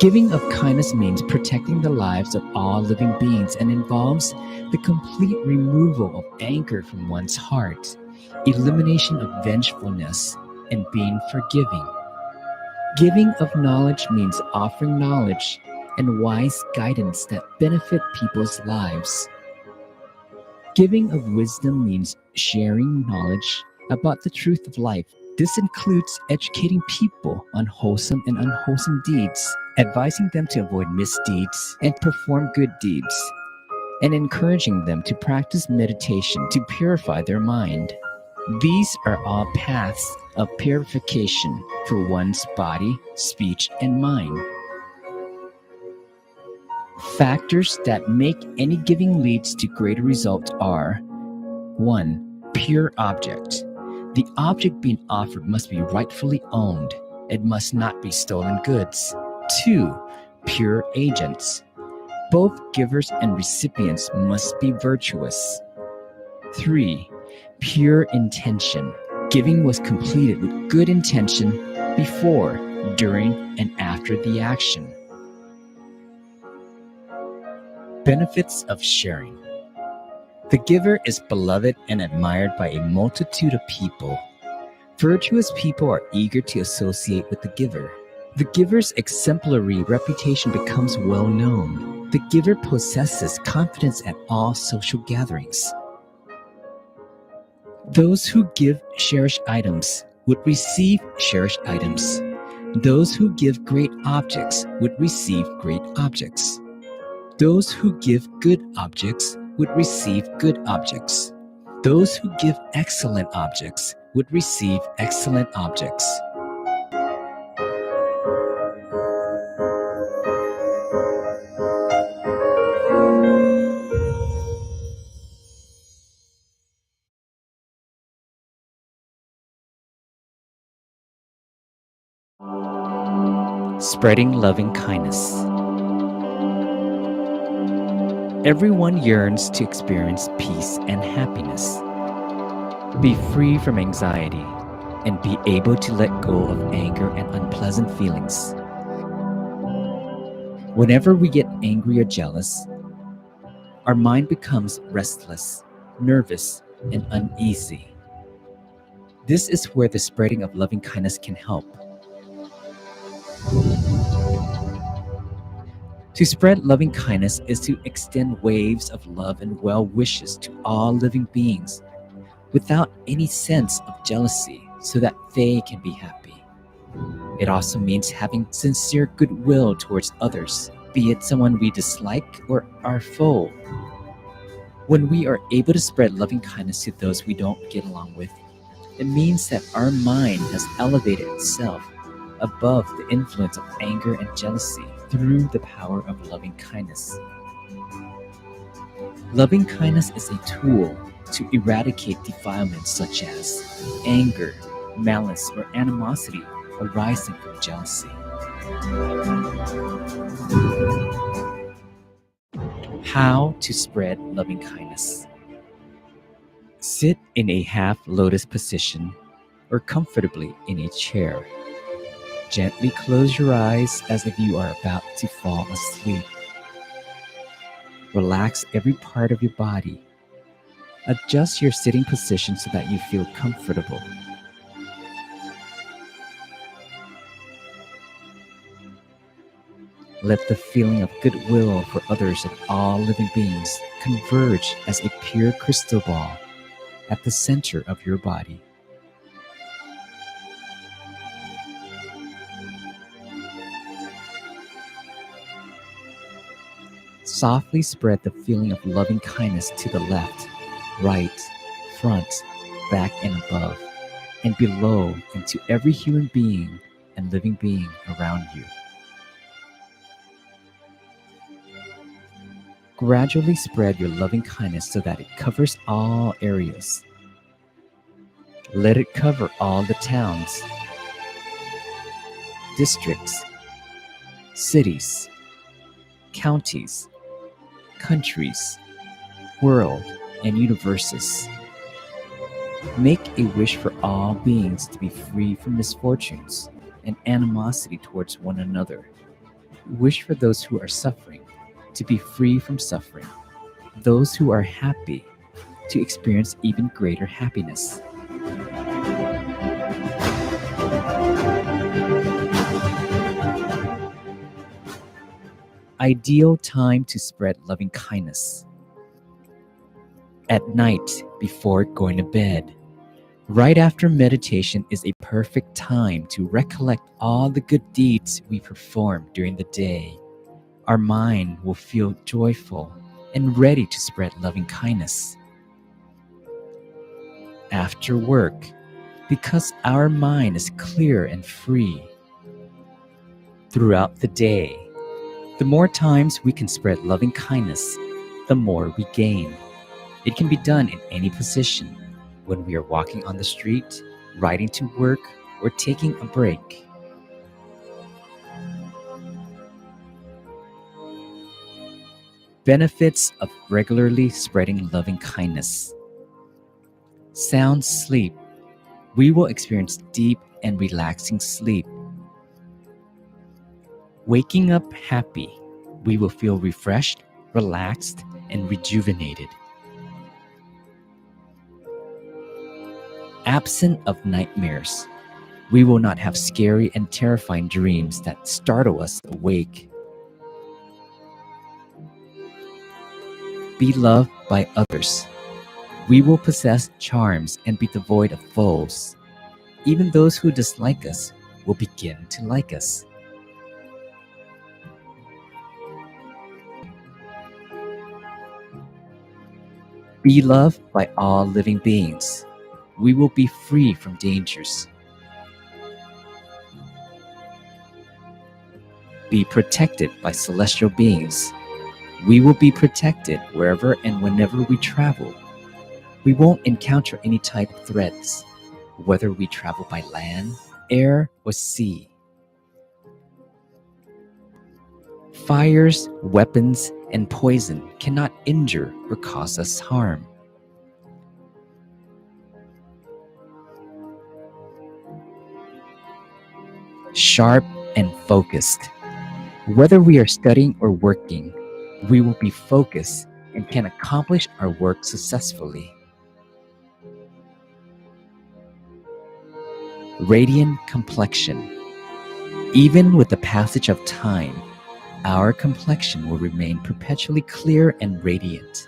Giving of kindness means protecting the lives of all living beings and involves the complete removal of anger from one's heart, elimination of vengefulness, and being forgiving. Giving of knowledge means offering knowledge and wise guidance that benefit people's lives. Giving of wisdom means sharing knowledge about the truth of life. This includes educating people on wholesome and unwholesome deeds, advising them to avoid misdeeds and perform good deeds, and encouraging them to practice meditation to purify their mind. These are all paths of purification for one's body, speech, and mind. Factors that make any giving leads to greater results are: 1. Pure object. The object being offered must be rightfully owned. It must not be stolen goods. 2. Pure agents. Both givers and recipients must be virtuous. 3. Pure intention. Giving was completed with good intention before, during, and after the action. Benefits of sharing. The giver is beloved and admired by a multitude of people. Virtuous people are eager to associate with the giver. The giver's exemplary reputation becomes well known. The giver possesses confidence at all social gatherings. Those who give cherished items would receive cherished items. Those who give great objects would receive great objects. Those who give good objects would receive good objects. Those who give excellent objects would receive excellent objects. Spreading loving kindness. Everyone yearns to experience peace and happiness, be free from anxiety, and be able to let go of anger and unpleasant feelings. Whenever we get angry or jealous, our mind becomes restless, nervous, and uneasy. This is where the spreading of loving kindness can help. To spread loving kindness is to extend waves of love and well wishes to all living beings without any sense of jealousy so that they can be happy. It also means having sincere goodwill towards others, be it someone we dislike or our foe. When we are able to spread loving kindness to those we don't get along with, it means that our mind has elevated itself above the influence of anger and jealousy through the power of loving kindness. Loving kindness is a tool to eradicate defilements such as anger, malice, or animosity arising from jealousy. How to spread loving kindness. Sit in a half lotus position or comfortably in a chair. Gently close your eyes as if you are about to fall asleep. Relax every part of your body. Adjust your sitting position so that you feel comfortable. Let the feeling of goodwill for others and all living beings converge as a pure crystal ball at the center of your body. Softly spread the feeling of loving kindness to the left, right, front, back, and above, and below into every human being and living being around you. Gradually spread your loving kindness so that it covers all areas. Let it cover all the towns, districts, cities, counties, countries, world, and universes. Make a wish for all beings to be free from misfortunes and animosity towards one another. Wish for those who are suffering to be free from suffering, those who are happy to experience even greater happiness. Ideal time to spread loving kindness. At night before going to bed. Right after meditation is a perfect time to recollect all the good deeds we performed during the day. Our mind will feel joyful and ready to spread loving kindness. After work, because our mind is clear and free. Throughout the day, the more times we can spread loving kindness, the more we gain. It can be done in any position, when we are walking on the street, riding to work, or taking a break. Benefits of regularly spreading loving kindness. Sound sleep. We will experience deep and relaxing sleep. Waking up happy. We will feel refreshed, relaxed, and rejuvenated. Absent of nightmares. We will not have scary and terrifying dreams that startle us awake. Be loved by others. We will possess charms and be devoid of foes. Even those who dislike us will begin to like us. Be loved by all living beings. We will be free from dangers. Be protected by celestial beings. We will be protected wherever and whenever we travel. We won't encounter any type of threats, whether we travel by land, air, or sea. Fires, weapons, and poison cannot injure or cause us harm. Sharp and focused. Whether we are studying or working, we will be focused and can accomplish our work successfully. Radiant complexion. Even with the passage of time, our complexion will remain perpetually clear and radiant.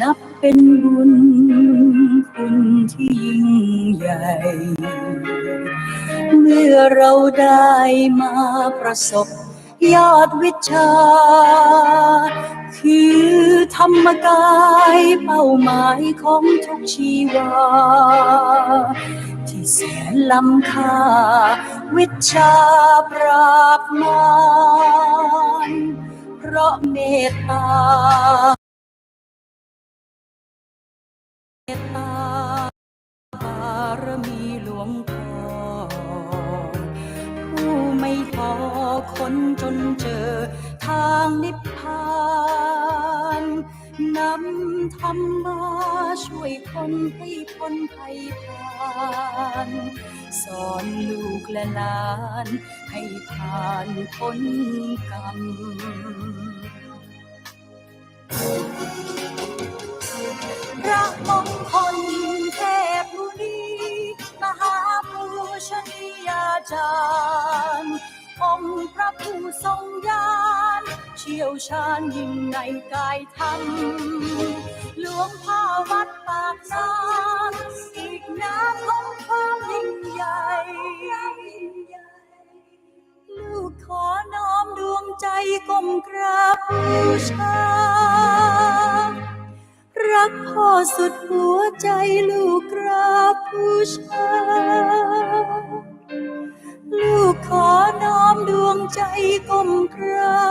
นับเป็นบุญคุณที่ยิ่งใหญ่เมื่อเราได้มาประสบยอดวิชาคือธรรมกายเป้าหมายของทุกชีวาที่แสนล้ำค่าวิชาปราบมารเพราะเมตตาบารมีหลวงพ่อผู้ไม่ท้อคนจนเจอทางนิพพานนำธรรมะช่วยคนให้พ้นภัยผ่านสอนลูกและหลานให้ผ่านพ้นกรรมพระมงคลเทพมุนีมหาปูชนียาจารย์องค์พระผู้ทรงญาณเชี่ยวชาญยิ่งในกายธรรมหลวงพ่อวัดปากน้ำอีกน้ำของความยิ่งใหญ่ลูกขอน้อมดวงใจก้มกราบบูชารักพ่อสุดหัวใจลูกกราบบูชาลูกขอน้อมดวงใจก้มกรา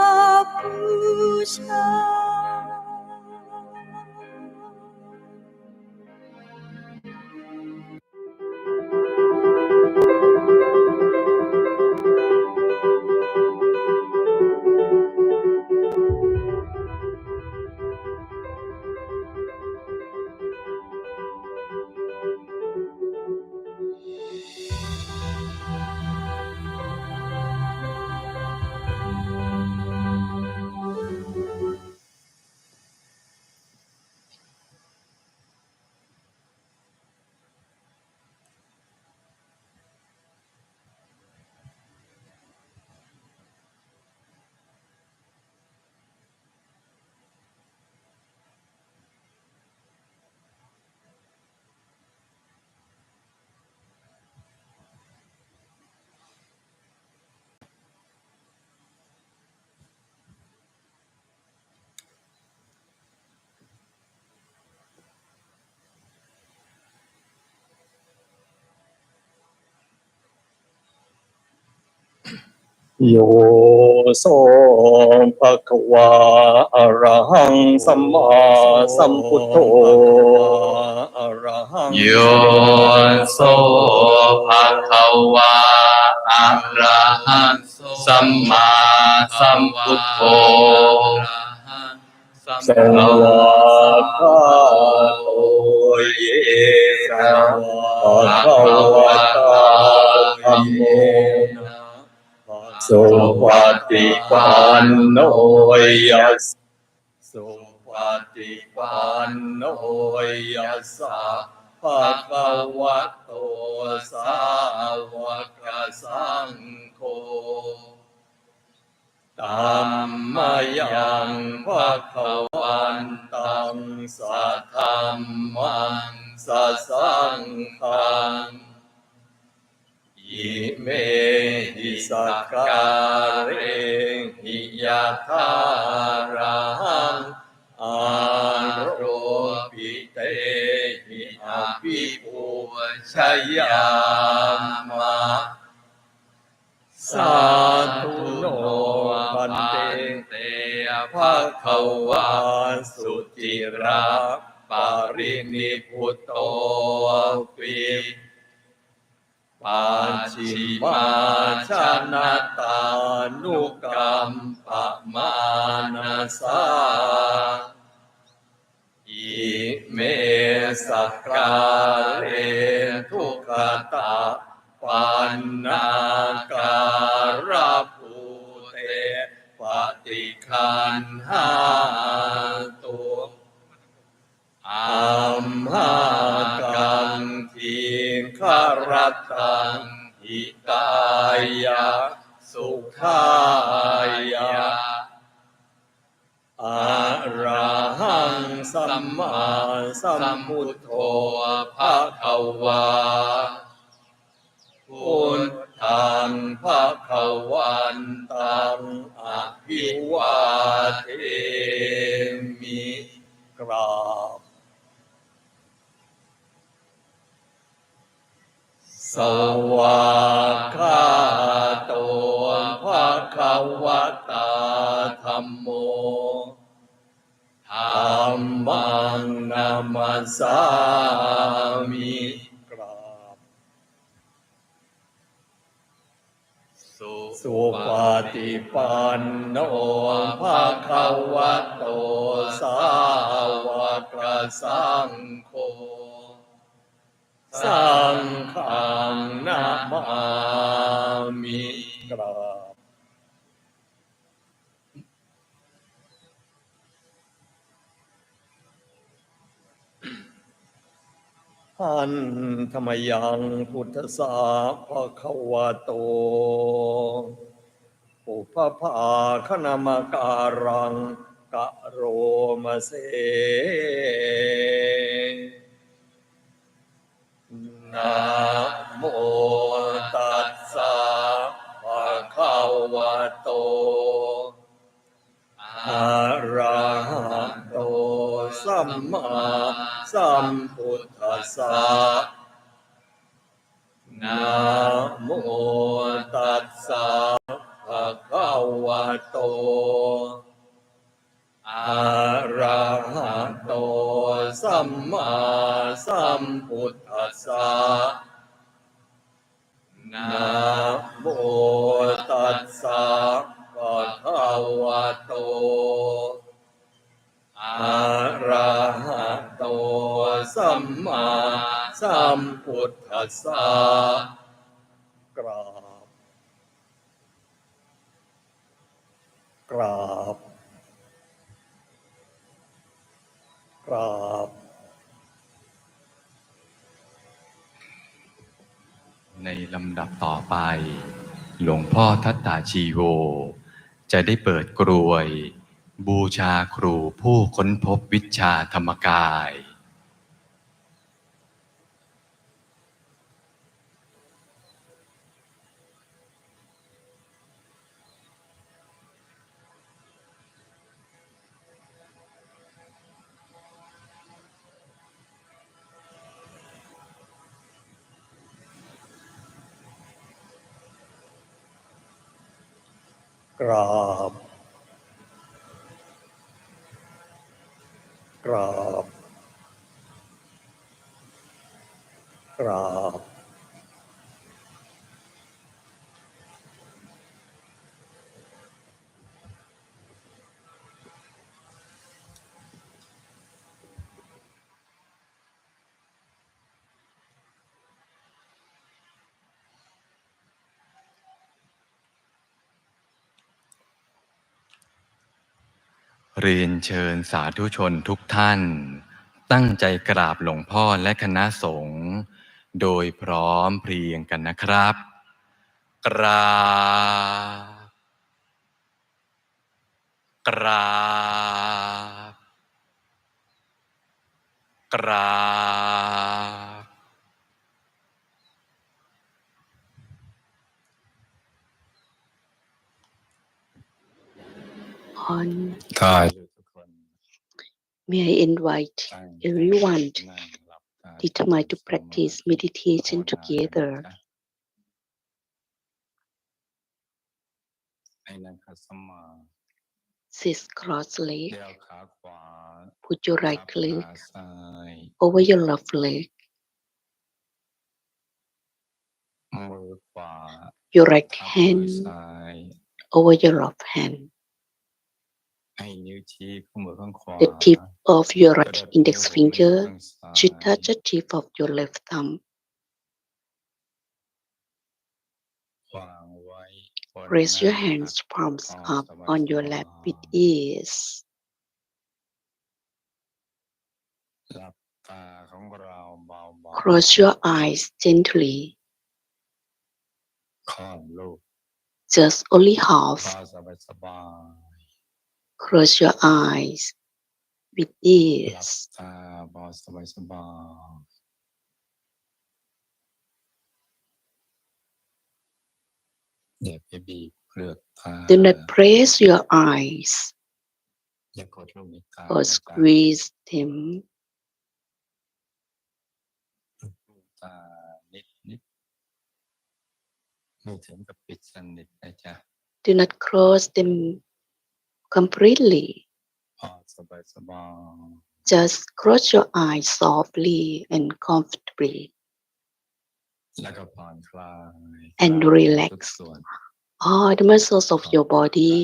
บบูชาโยโสภะคะวาอะระหังสัมมาสัมพุทโธโยโสภะคะวาอะระหังสัมมาสัมพุทโธสวากขาโตเยสวะคะวะตาธัมโมสุปฏิปันโนยัสสุปฏิปันโนยัสสะ ภะคะวะโตสาวกสังโฆธัมมายังภะคะวันตังสัทธัมมังสัสสังฆังอิเมหิสักการะหิยะถารังอาโรปิเตหิอภิปุชยามะสาธุโนพันเตภะคะวะสุจิระปารินิพุตโตปิปัจฉิมาชนะตานุกัมปะมานะสาอิเมสักการเรทุกขตาปันนาการภูเตปฏิคันหาตุอัมหากังทิคารตังหิตายะสุขายะอะระหังสัมมาสัมพุทโธภะคะวาพุทธังภะคะวันตังอภิวาเทมิกราบสวากขาโตภะคะวะตาธัมโมธัมมังนามัสสามิกราบสุปฏิปันโนภะคะวะโตสาวกสังโฆสังฆังนะมามิกราบหันธรรมยังพุทธสาภะคะวะโตอุปภาคณมการังกะโรมะเสนะโมตัสสะภะคะวะโตอะระหะโตสัมมาสัมพุทธัสสะนะโมตัสสะภะคะวะโตอะระหะโตสัมมาสัมพุทธัสสะนะโมตัสสะภะคะวะโตอะระหะโตสัมมาสัมพุทธัสสะกราบกราบกราบในลำดับต่อไปหลวงพ่อทัตตาชีโวจะได้เปิดกรวยบูชาครูผู้ค้นพบวิชาธรรมกายกราบกราบกราบเรียนเชิญสาธุชนทุกท่าน ตั้งใจกราบหลวงพ่อและคณะสงฆ์โดยพร้อมเพรียงกันนะครับ กราบ กราบ กราบ On ถ่ายทุกคน may I invite everyone determined to practice meditation together. ให้นั่งขัดสมา Sit cross leg. เดี่ยวขาขวา Put your ทับ right ขา leg ซ้าย over your left leg. มือขวา Your right ทับมือ hand ซ้าย over your left hand. ให้นิ้วชี้ข้อมือข้างขวา The tip of your กระ right ดับนิ้ว index หัวแม่ finger ข้างซ้าย should touch the tip of your left thumb. วางไว้บน Raise หน้า your ตัก hands palms พอ up สบาย on ส your บาย lap with ease. หลับตาของเราเบา Close your eyes gently. ๆค่อนลูก Just only พอ half. สบายสบาย Close your eyes with หลับ ease. ตาพอสบายสบายอย่าไปบีบเปลือกตา Do not press your eyes อย่ากดลงในตา or squeeze them. ตานิดไม่ถึงกับปิดสนิทนะจ๊ะ Do not close them completely. พอสบายสบาย Just close your eyes softly and comfortably แล้วก็ผ่อนคลาย and ทุก relax ส่วน all the muscles of your body.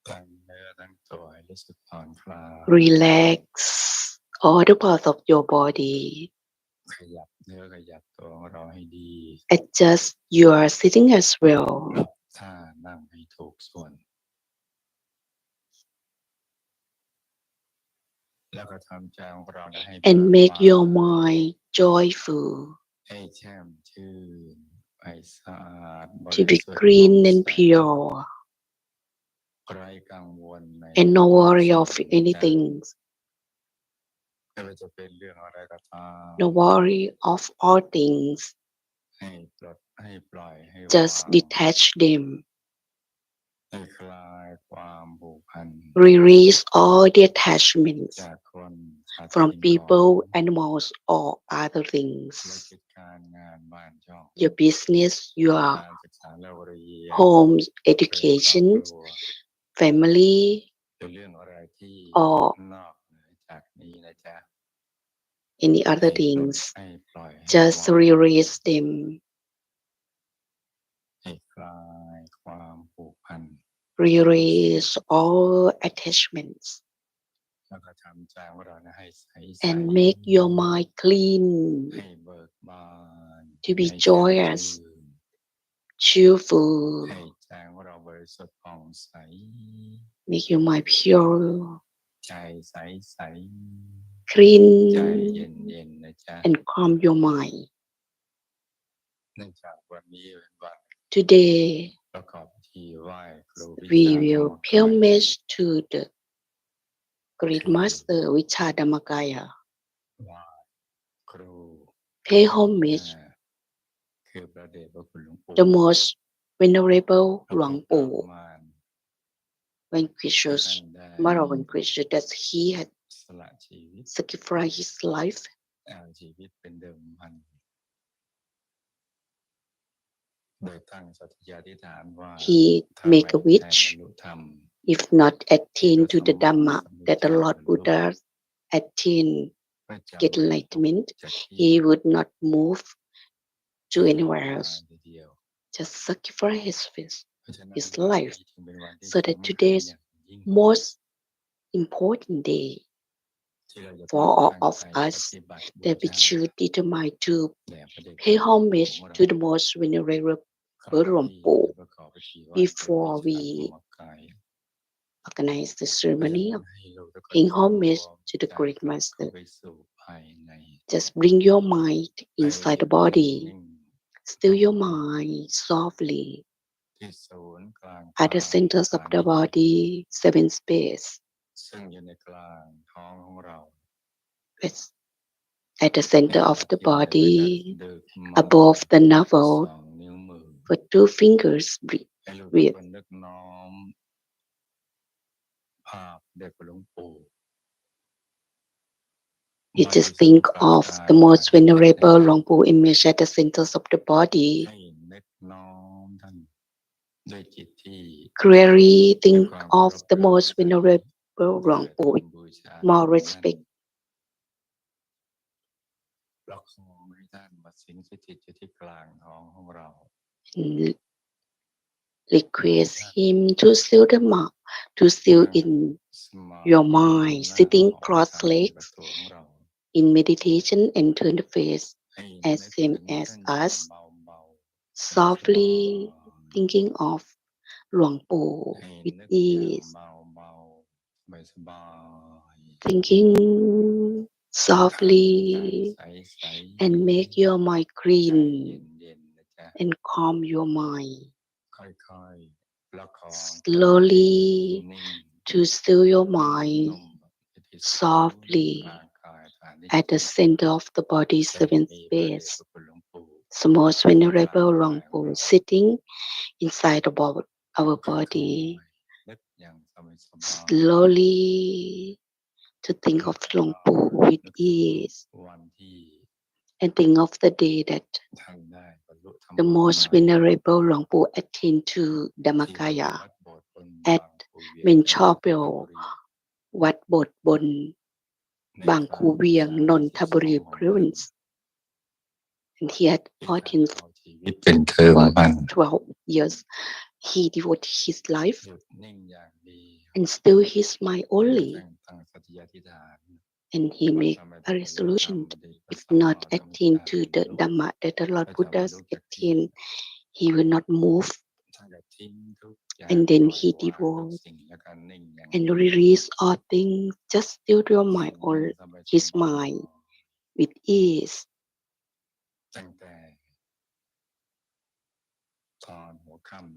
ตั้งเนื้อตั้งตัวให้รู้สึกผ่อนคลาย Relax all the parts of your body. ขยับเนื้อขยับตัวของเราให้ดี Adjust your sitting as well ท่านั่งให้ถูกส่วน แล้วก็ทำใจของเราให้ and เบิก make บาน your mind joyful ให้แช่มชื่นให้สะอาดบ to ริ be สุทธิ์ clean ผ่อง and ใส pure ไร้กังวลใน and no ทุก worry สิ่ง of ทุกอย่าง anything. ไม่ว่าจะเป็นเรื่องอะไรก็ตาม No worry of all things. ให้ปลดให้ปล่อยให้ Just วาง detach them. ให้คลายความผูกพัน Release all the attachments จากคนสัตว์ from สิ่งของ people, animals, or other ธุร things. กิจการงานบ้านช่อง Your business, your การศึกษาและเรียน home, เรื่องครอบ education, ครัว family, เป็นเรื่องอะไรที่ or นอกเหนือจากนี้นะจ๊ะ any ให้ other ปลด things. ให้ปล่อยให้ Just วาง release them. ให้คลายความผูกพัน Release all attachments แล้วก็ทำใจของเรานะให้ใส and make your mind clean ให้เบิกบาน to be ให้แช่ม joyous ชื่น cheerful. ให้ใจของเราบริสุทธิ์ผ่องใส Make your mind pure, ใจใสใส clean, ใจเย็นเย็นนะจ๊ะ and calm your mind. เนื่องจากวันนี้เป็นวัน Today, ประกอบพิธีไหว้ครูวิ we ชาธรรม will กา pay ย homage to the Great Master Vichadhammakaya. ไหว้ครู Pay homage คือพระเดชพระคุณหลวงปู่ the most venerable พระพุทธ Luang Po, มาร vanquishes ท่านได้ Mara vanquished that he had สละชีวิต sacrificed his life. เอาชีวิตเป็นเดิมพันโดยตั้งสัตยาธิษฐานว่า He ถ้า make a ไม่ได้ wish บรรลุธรรม if not attain to the Dhamma that the Lord Buddha attain พระเจ้า get enlightenment, จะที่ he would not move to anywhere ตาย else. ทีเดียว Just sacrifice his face, เพราะฉะนั้น his วัน life, นี้จึงเป็นวันที่ so that สำคัญ today's อย่างยิ่ง most important day ที่เราจะต้ for อง all ตั้ง of ใจป us ฏิบัติบู that we ชา should determine to แด่พระเดชพระ pay คุณ homage ของเรา to the most venerable ก่อนที่ Luang Po จะประกอบพิธีไหว้ครู before วิชาธร we รมกาย organize the ceremony of paying homage to the great master. Just bring your mind inside the body. Still your mind softly at the centers of the body, 7 space. At the center of the body, above the navel, for 2 fingers breathe. You just think of the most venerable Longpo image at the centers of the body. Clearly think of the most venerable Longpo with more respect. And request him to seal the mark, to seal in your mind, sitting cross legs in meditation and turn the face as same as us, softly thinking of Luang Po with ease, thinking softly and make your mind clean and calm your mind. Slowly to still your mind softly at the center of the body, 7 space. The most venerable Luang Po sitting inside our body. Slowly to think of Luang Po with ease and think of the day that the most venerable Luang Po attained to Dhammakaya at Menchopel, Wat Bot Bon, Bang Khu Vieng, Nonthaburi province. And he had attained 12 years. He devoted his life and still his mind only. And he made a resolution, if not attain to the Dhamma that the Lord Buddha's attained, he will not move. And then he devoted and release all things, just still your mind or his mind with ease.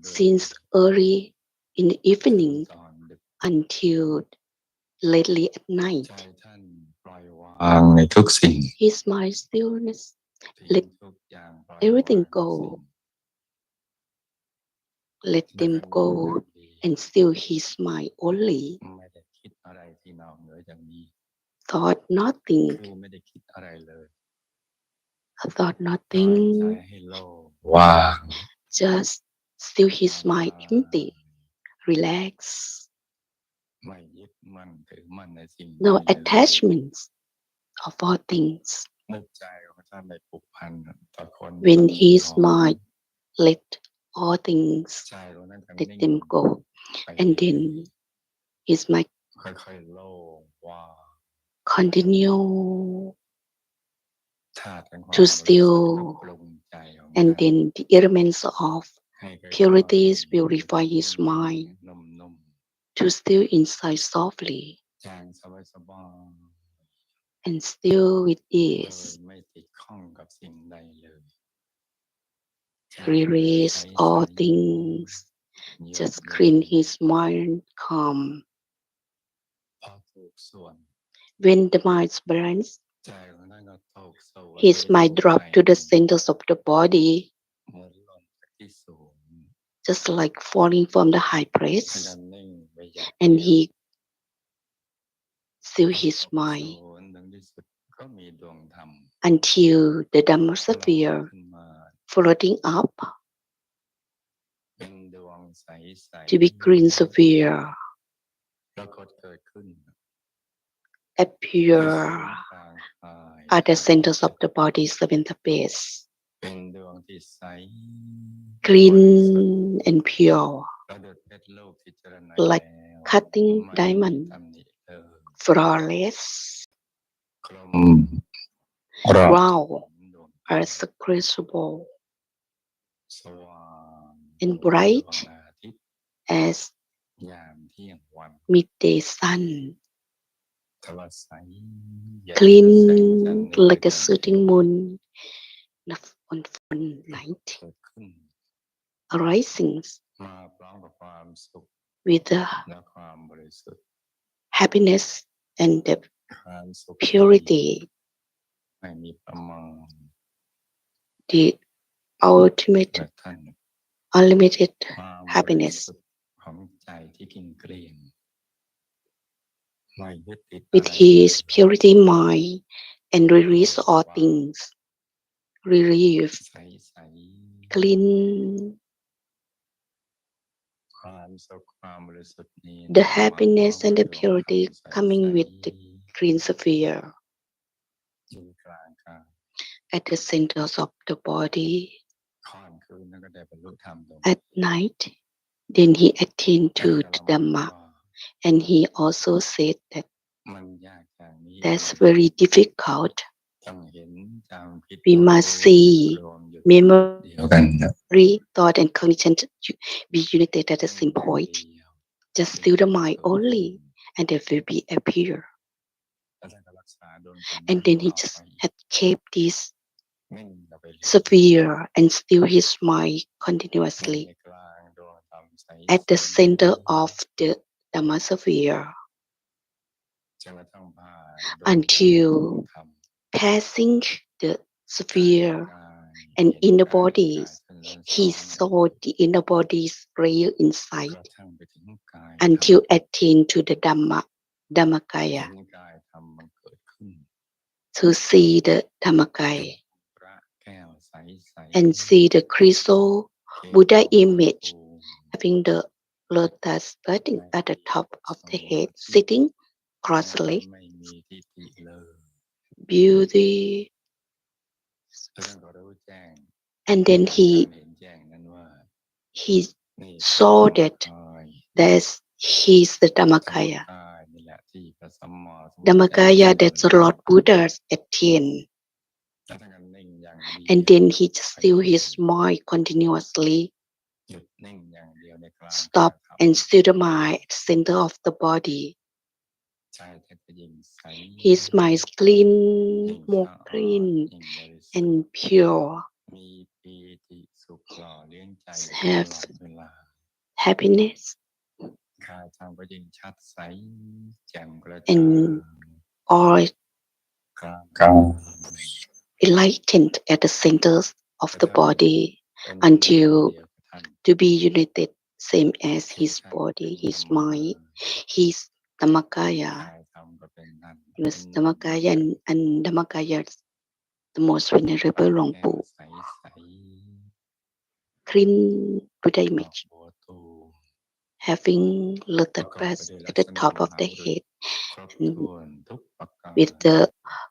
Since early in the evening until lately at night, his mind stillness, let everything go, let them go, and still his mind only. Thought nothing, just still his mind empty, relax, no attachments of all things. When his mind let all things, let them go, and then his mind continue to still, and then the elements of purities will refine his mind to still inside softly and still with ease. Release all things, just clean his mind calm. When the mind balance, his mind drop to the centers of the body, just like falling from the high place, and he still his mind until the Dhamma sphere floating up to be green sphere appear at the centers of the body, 7th base, clean and pure, like cutting diamond, flawless, round as a crucible, and bright as midday sun, clean like a shooting moon on full night, arising with the happiness and the purity, the ultimate, unlimited happiness. With his purity mind and release all things, relieve, clean. The happiness and the purity coming with the green sphere at the centers of the body. At night, then he attained to the Dhamma, and he also said that that's very difficult. We must see memory, thought, and cognition to be united at the same point. Just feel the mind only, and it will be appear. And then he just had kept this sphere and still his mind continuously at the center of the Dhamma sphere until passing the sphere and inner bodies. He saw the inner bodies real inside until attain to the Dhammakaya. To see the Dhammakaya and see the crystal Buddha image having the lotus budding at the top of the head, sitting cross-legged, beauty. And then he saw that he's the Dhammakaya. Dhammakaya, that's the Lord Buddha attained. And then he just still his mind continuously stop and still the mind at the center of the body. His mind is clean, more clean and pure. Have happiness and all enlightened at the centers of the body until to be united, same as his body, his mind, his Dhammakaya. Dhammakaya and Dhammakaya, the most venerable Longpu, clean Buddha image, having lotus breast at the top of the head, and with the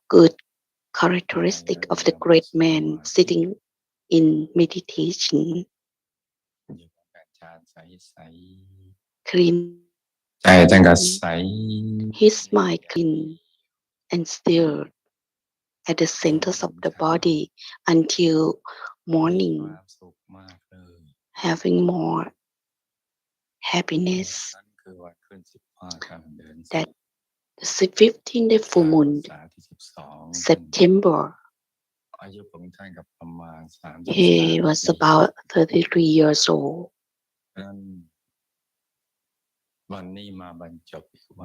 good characteristic of the great man sitting in meditation, clean, his mind clean and still at the centers of the body until morning, having more happiness. That the 15th full moon, September, he was about 33 years old.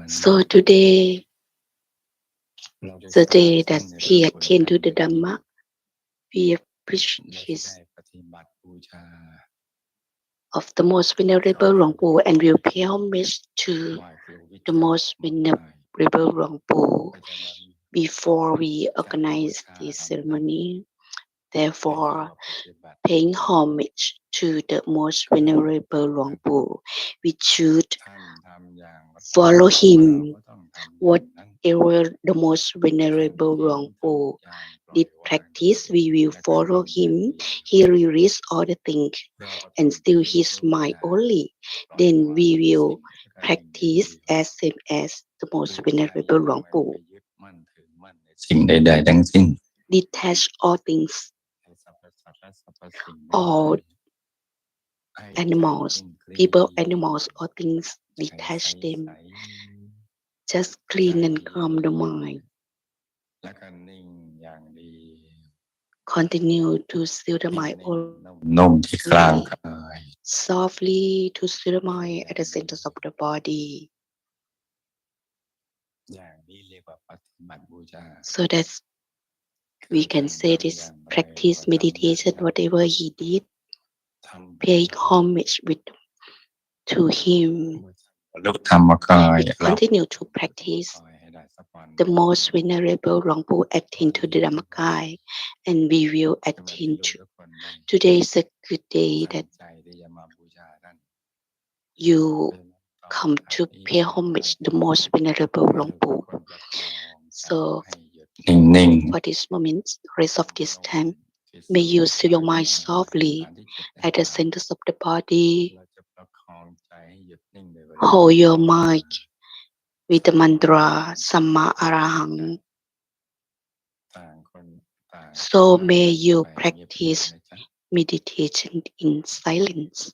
So today, the day that he attained to the Dhamma, we appreciate his of the most venerable Longpu and will pay homage to the most venerable Longpu before we organize this ceremony. Therefore, paying homage to the most venerable Longpu, we should follow him. Whatever the most venerable Longpu did practice, we will follow him. He released all the things and still his mind only. Then we will practice as same as the most venerable Longpu. Detach all things, all animals, people, animals, or things, detach them. Just clean and calm the mind. Continue to still the mind softly to still the mind at the center of the body. So that we can say this practice meditation, whatever he did, paying homage to him. We continue to practice. The most venerable Longpo attend to the Dhammakaya, and we will attend to. Today is a good day that you come to pay homage the most venerable Longpo. So for this moment, rest of this time, may you seal your mind softly at the centers of the body. Hold your mind with the mantra Samma Arahang. So may you practice meditation in silence.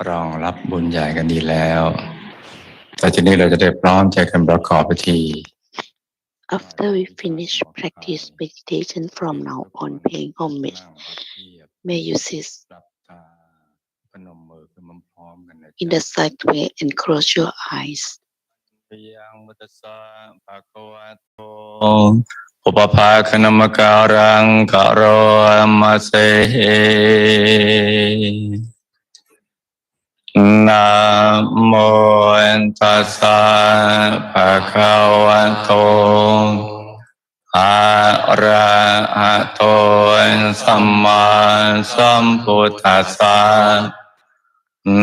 รองรับบุญใหญ่กันดีแล้วแต่ทีนี้เราจะได้พร้อมใจกันประกอบพิธี After we finish practice meditation from now on paying homage, may you sit in the side way and close your eyes. อุปภาคณมการังกะโรมาเซนะโมตัสสะภะคะวะโตอะระหะโตสัมมาสัมพุทธัสสะ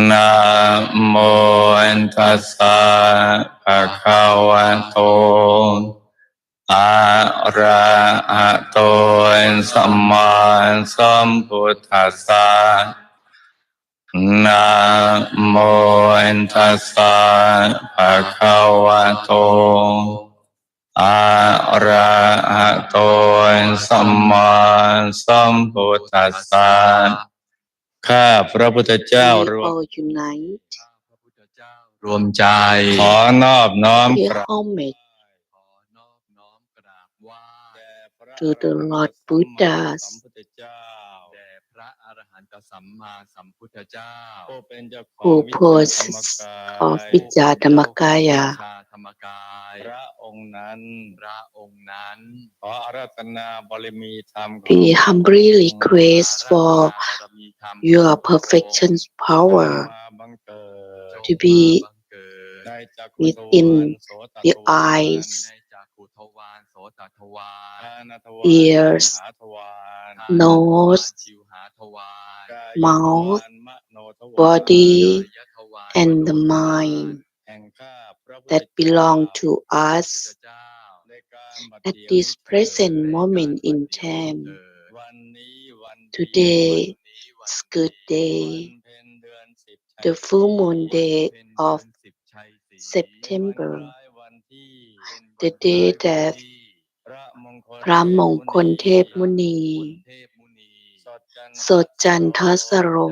นะโมตัสสะภะคะวะโตอะระหะโตสัมมาสัมพุทธัสสะนะโมตัสสะภะคะวะโตอะระหะโตสัมมาสัมพุทธัสสะข้าพระพุทธเจ้า We all unite รวมใจขอนอบน้อม pay homage to the Lord Buddhas who possess of Vijjadhammakaya. พระองค์นั้นขออาราธนาบารมีธรรม We humbly request for your perfection power to be within the eyes, ears, nose, mouth, body, and the mind that belong to us at this present moment in time. Today is good day, the full moon day of September, the day that Phramongkolthepmuni, Sojantasaro,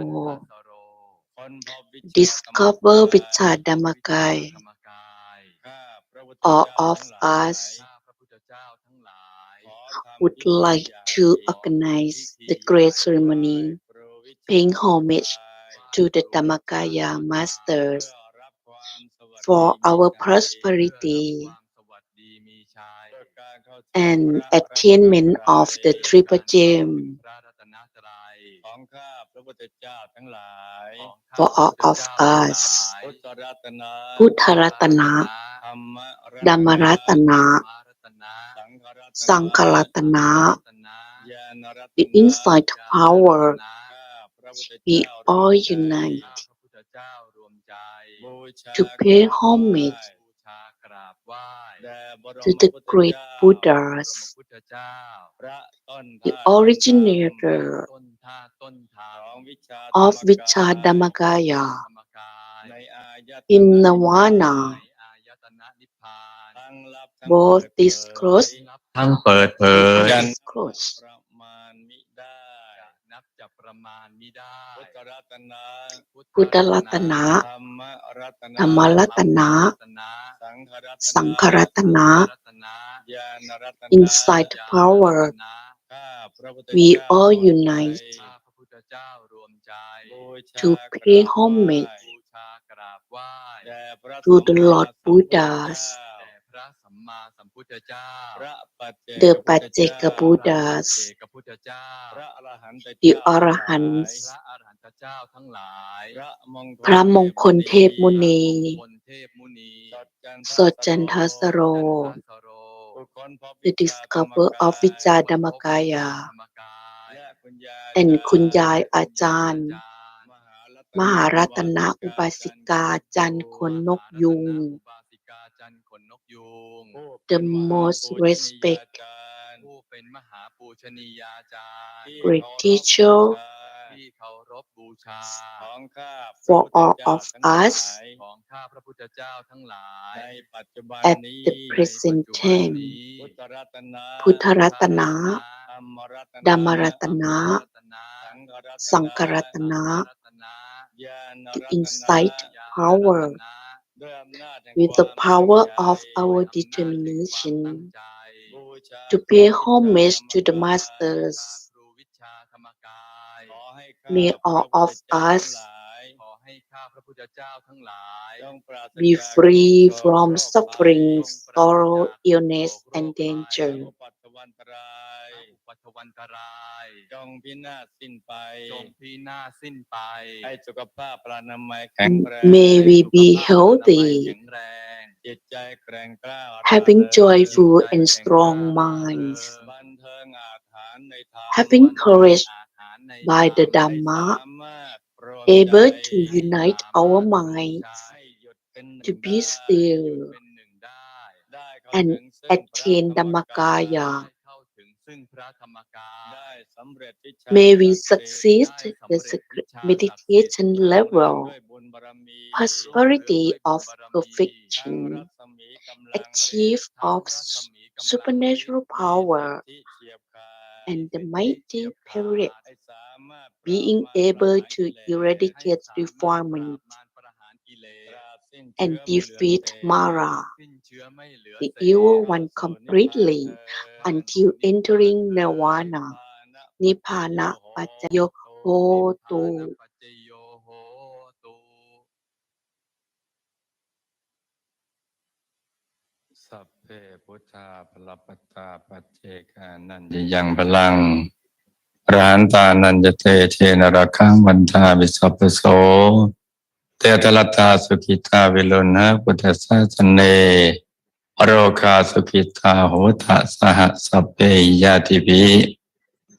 discover Vijjadhammakaya. All of us would like to organize the great ceremony, paying homage to the Dhammakaya masters for our prosperity and attainment of the triple gem for all of us. Buddha-ratana, Dhamma-ratana, Sangha-ratana, the insight power, we all unite to pay homage to the great Buddhas, the originator of Vijjadhammakaya in Nirvana, both disclosed ทั้งเปิดเผย and disclosed. Buddha-ratana, Dhamma-ratana, Sangha-ratana, insight power, we all unite to pay homage to the Lord Buddhas, the Pacceka Buddhas, the Arahants, Phramongkolthepmuni, Sojantasaro, the discoverer of Vijjadhammakaya, and Kunyai Ajahn Maharatana Upasika Jan Khonnok Yung, the most respected great teacher for all of us at the present time. Buddha-ratana, Dhamma-ratana, Sangha-ratana, the insight power. With the power of our determination to pay homage to the masters, may all of us be free from suffering, sorrow, illness, and danger. May we be healthy, having joyful and strong minds, having courage by the Dhamma, able to unite our minds to be still and attain Dhammakaya. May we succeed the meditation level, prosperity of perfection, achieve of supernatural power, and the mighty period, being able to eradicate defilement and defeat Mara, the evil one, completely until entering Nirvana, Nibbana Paccaya Hotu. Yang balang Rahanta Nanjate Tena Rakang Vanta Visapaso Tetalata Sukita Vilona Buddhasa Sane Aroka Sukita Hota Saha Sape Yativi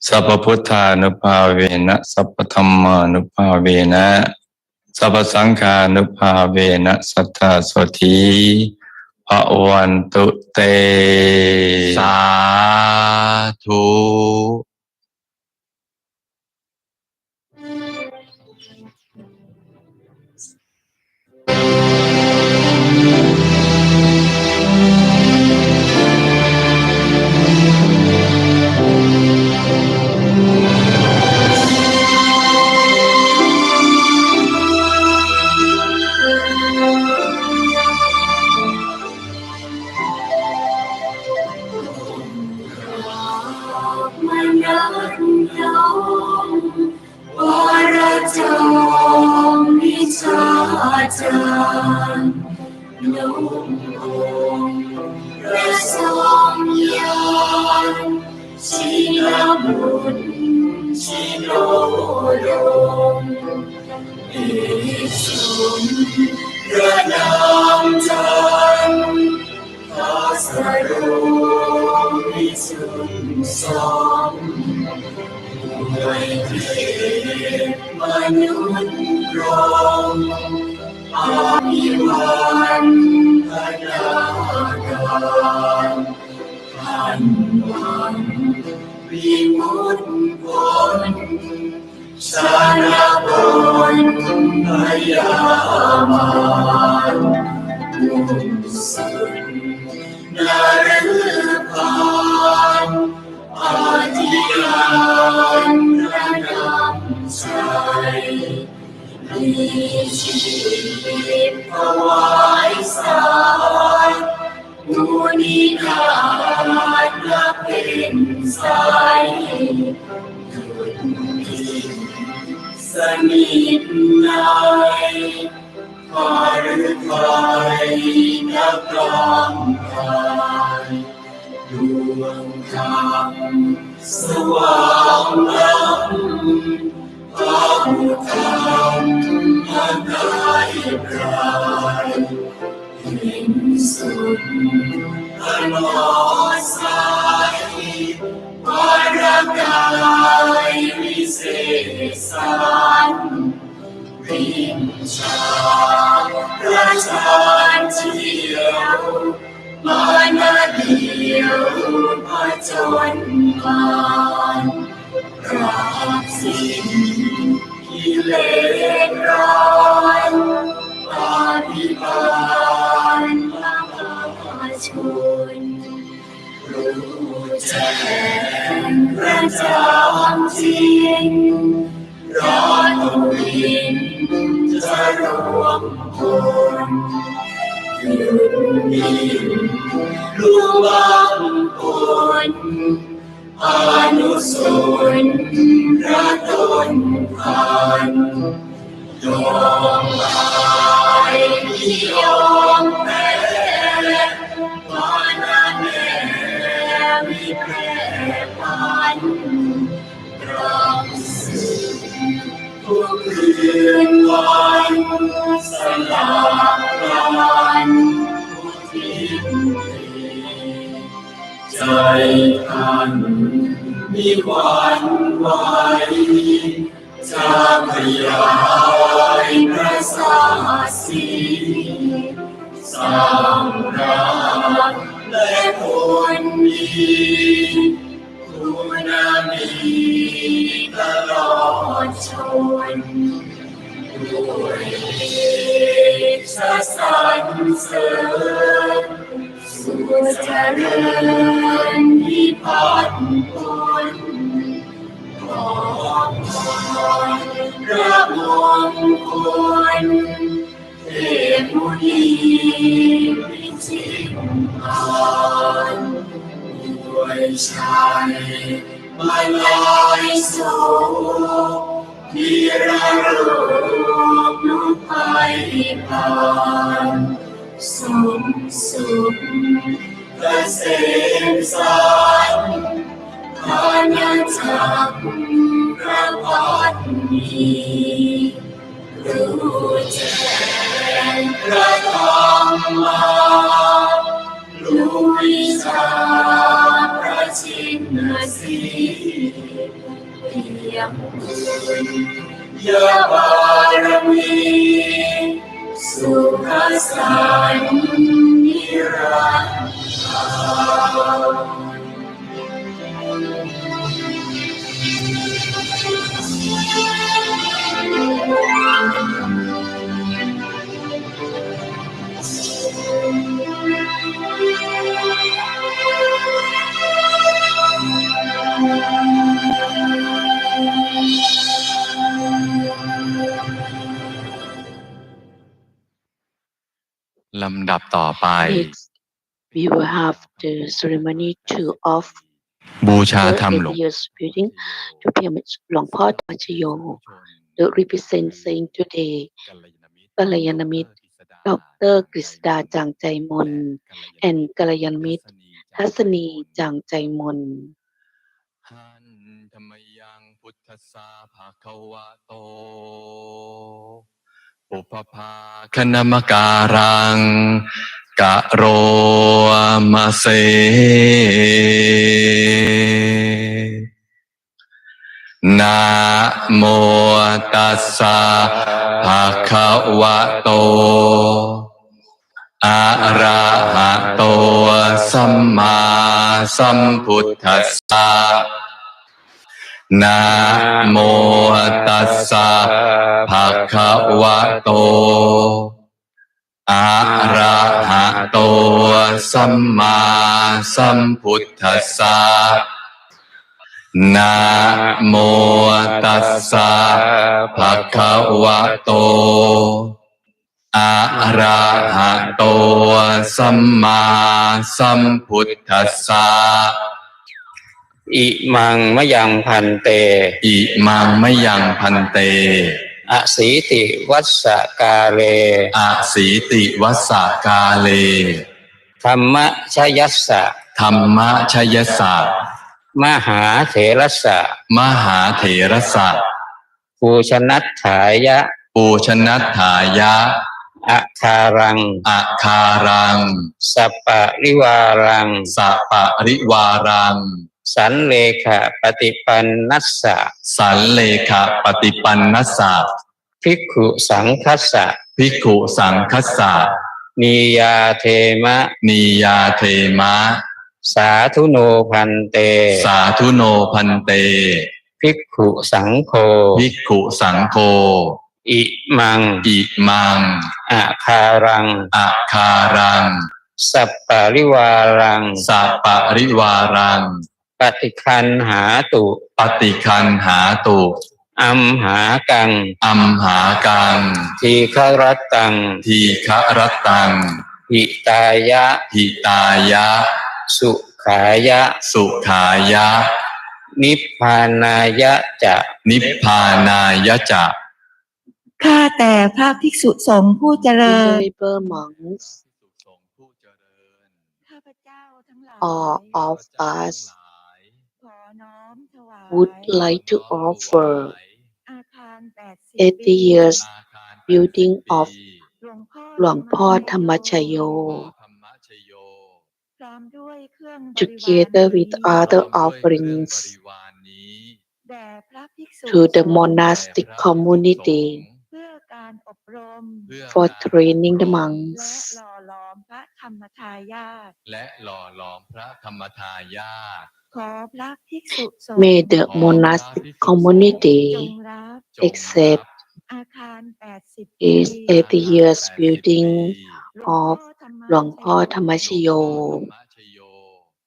Sapaputta Nupavena Sapatama Nupavena Sapasangha Nupavena Satta Soti Awantu Te Satu. งผลหลวงบางผลอนุสรณ์พระต้นพันยอมตายที่ยอมแพ้มานาแน่วิแปรพันรักสึกทุกคืนวันสลากรันผู้ทิ้งใจท่านมีหวั่นไหวจะขยายพระศาสีสร้างรักและผลดีคุณมีตลอดชนด้วยสรรเสริญสุขเจริญนิพพานผลขอพรพระมงคลเทพมุนีวิจิตรพานด้วยชัยมาลายโสนิรโรคนุภัยพานสมสุขเกษมสันต์อาณาจักรพระพัฒนีรู้แจ้งพระธรรมรู้วิชาพระชินสีเปี่ยมบุญญาบารมีสุขสันต์นิรันดร์ลำดับต่อไป Next, we will have the ceremony to off บูชาธรรม the หลวง year's building to pay homage หลวงพ่อธรรมชโย The represent saying today กัลยาณมิตร Dr. กฤษดาจางใจมน and กัลยาณมิตรทัศนีจางใจมน หันธรรมยังพุทธสสาภาควะโตปุปภาคณมการังกะโรมาเสนะโมตัสสะภะคะวะโตอะระหะโตสัมมาสัมพุทธัสสะนะโมตัสสะภะคะวะโตอะระหะโตสัมมาสัมพุทธัสสะนะโมตัสสะภะคะวะโตอะระหะโตสัมมาสัมพุทธัสสะอิมังมะยังพันเตอิมังมะยังพันเตอสีติวัสสกาเลอสีติวัสสกาเลธรรมชยัสสะธรรมชยสะมหาเถรัสสะมหาเถรสะปูชนัตถายะปูชนัตถายะอาคารังอาคารังสัปปะริวารังสัปปะริวารังสันเลขะปฏิปันนัสสะสันเลขะปฏิปันนัสสะภิกขุสังคัสสะภิกขุสังคัสสะนียาเทมะนียาเทมะสาธุโนพันเตสาธุโนพันเตภิกขุสังโฆภิกขุสังโฆอิมังอิมังอาคารังอาคารังสัปปะริวารังสัปปะริวารังปฏิคันหาตุปฏิคันหาตุ อัมหากัง อัมหากัง ทีฆรัตตัง ทีฆรัตตัง หิตายะ หิตายะ สุขายะ สุขายะ นิพพานายะจะ นิพพานายะจะ ข้าแต่พระภิกษุสงฆ์ผู้เจริญ Venerable monks, ข้าพเจ้าทั้งหลาย all of us ขอน้อมถวาย would like to offer อาคาร80 80 years building of หลวงพ่อธรรมชโย พร้อมด้วยเครื่องบริวาร together with นี้ other offerings แด่พระภิกษุ to the สงฆ์ monastic community เพื่อการอบรม for training the และ monks หล่อหลอมพระธรรมทายาท และหล่อหลอมพระธรรมทายาท ขอพระภิกษุสงฆ์ may the monastic community จงรับ accept อาคาร80 is 80 years building of หลวงพ่อธรรมชโย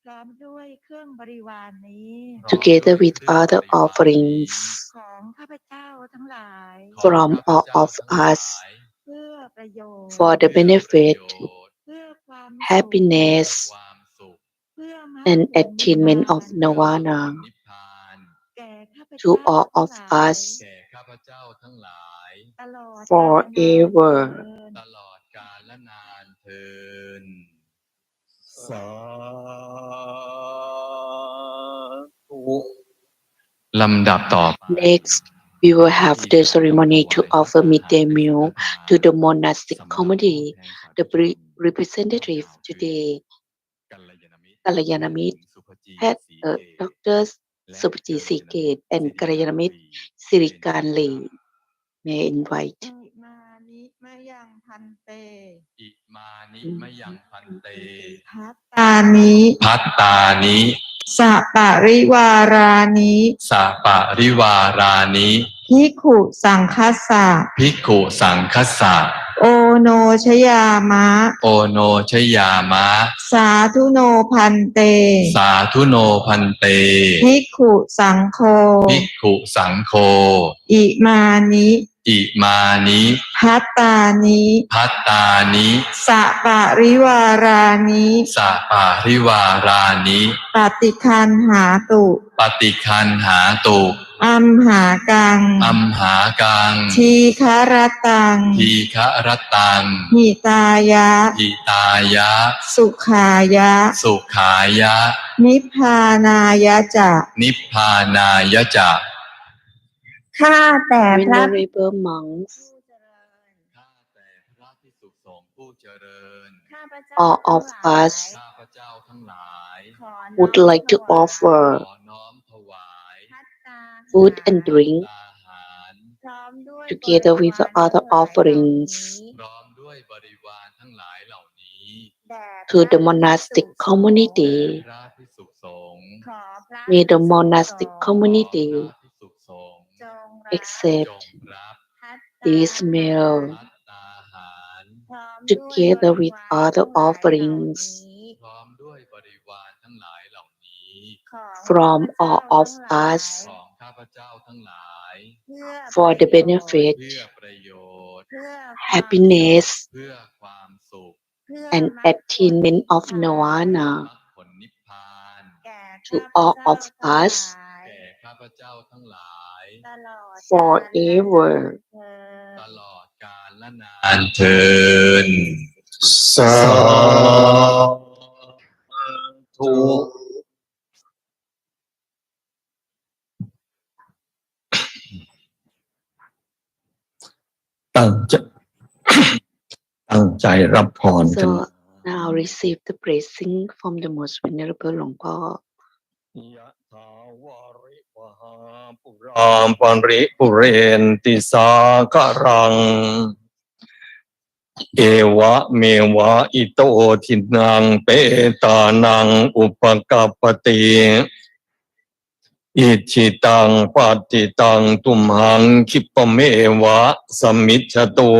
พร้อมด้วยเครื่องบริวารนี้ together with other offerings ของข้าพเจ้าทั้งหลาย from all of us เพื่อประโยชน์ for the benefit เพื่อความสุข happiness เพื่อมรรค and ผล attainment of nirvana แก่ข้าพ to เจ้า all of ทั้งหลาย us แก่ข้าพเจ้าทั้งหลาย ตลอด forever ตลอดกาลและนานเทิน สาธุ ลำดับต่อ next we will have the ceremony to offer midday meal to the monastic community the representative today กัลยาณมิตรแพทย์Dr. สุภจีศรีเกต and กัลยาณมิตรสิริการลี may invite อิมานิมะยังพันเต อิมานิมะยังพันเต พัตตานิ พัตตานิ สัปะริวารานิ สัปะริวารานิ ภิกขุสังคัสสะ ภิกขุสังคัสสะ โอโนชยามะ โอโนชยามะ สาธุโนพันเต สาธุโนพันเต ภิกขุสังโฆ ภิกขุสังโฆ อิมานิ อิมานิ พัตตานิ พัตตานิ สัปะริวารานิ สัปะริวารานิ ปฏิคันหาตุ ปฏิคันหาตุ อัมหากัง อัมหากัง ทีคารตัง ทีฆรัตตัง หิตายะ หิตายะ สุขายะ สุขายะ นิพพานายะจะ นิพพานายะจะ ข้าแต่พระ venerable monks ข้าแต่พระภิกษุสงฆ์ผู้เจริญ all of us ข้าพเจ้าทั้งหลาย would like to offer ขอน้อมถวาย food and drink อาหาร together with the other offerings พร้อมด้วยบริวารทั้งหลายเหล่านี้ to the monastic community พระภิกษุสงฆ์ may the monastic community พระภิกษุสงฆ์ accept จงรับ this meal ภัตตาหาร together with other offerings พร้อมด้วยบริวารทั้งหลายเหล่านี้ from all of us ของข้าพเจ้าทั้งหลาย for the benefit เพื่อประโยชน์ happiness เพื่อความสุข and attainment of nirvana มรรคผลนิพพาน to all of us แก่ข้าพเจ้าทั้งหลาย forever ตลอดกาลและนานเทิน สาธุ ตั้งใจรับพรกัน so now receive the blessing from the most venerable หลวงพ่อ ยะถาวาริวหาปุราปริปุเรนติสาคารังเอวะเมวะอิโตทินังเปตานังอุปกัปปติอิจิตังปฏิตังตุมหังคิปะเมวะสมิจฉตุ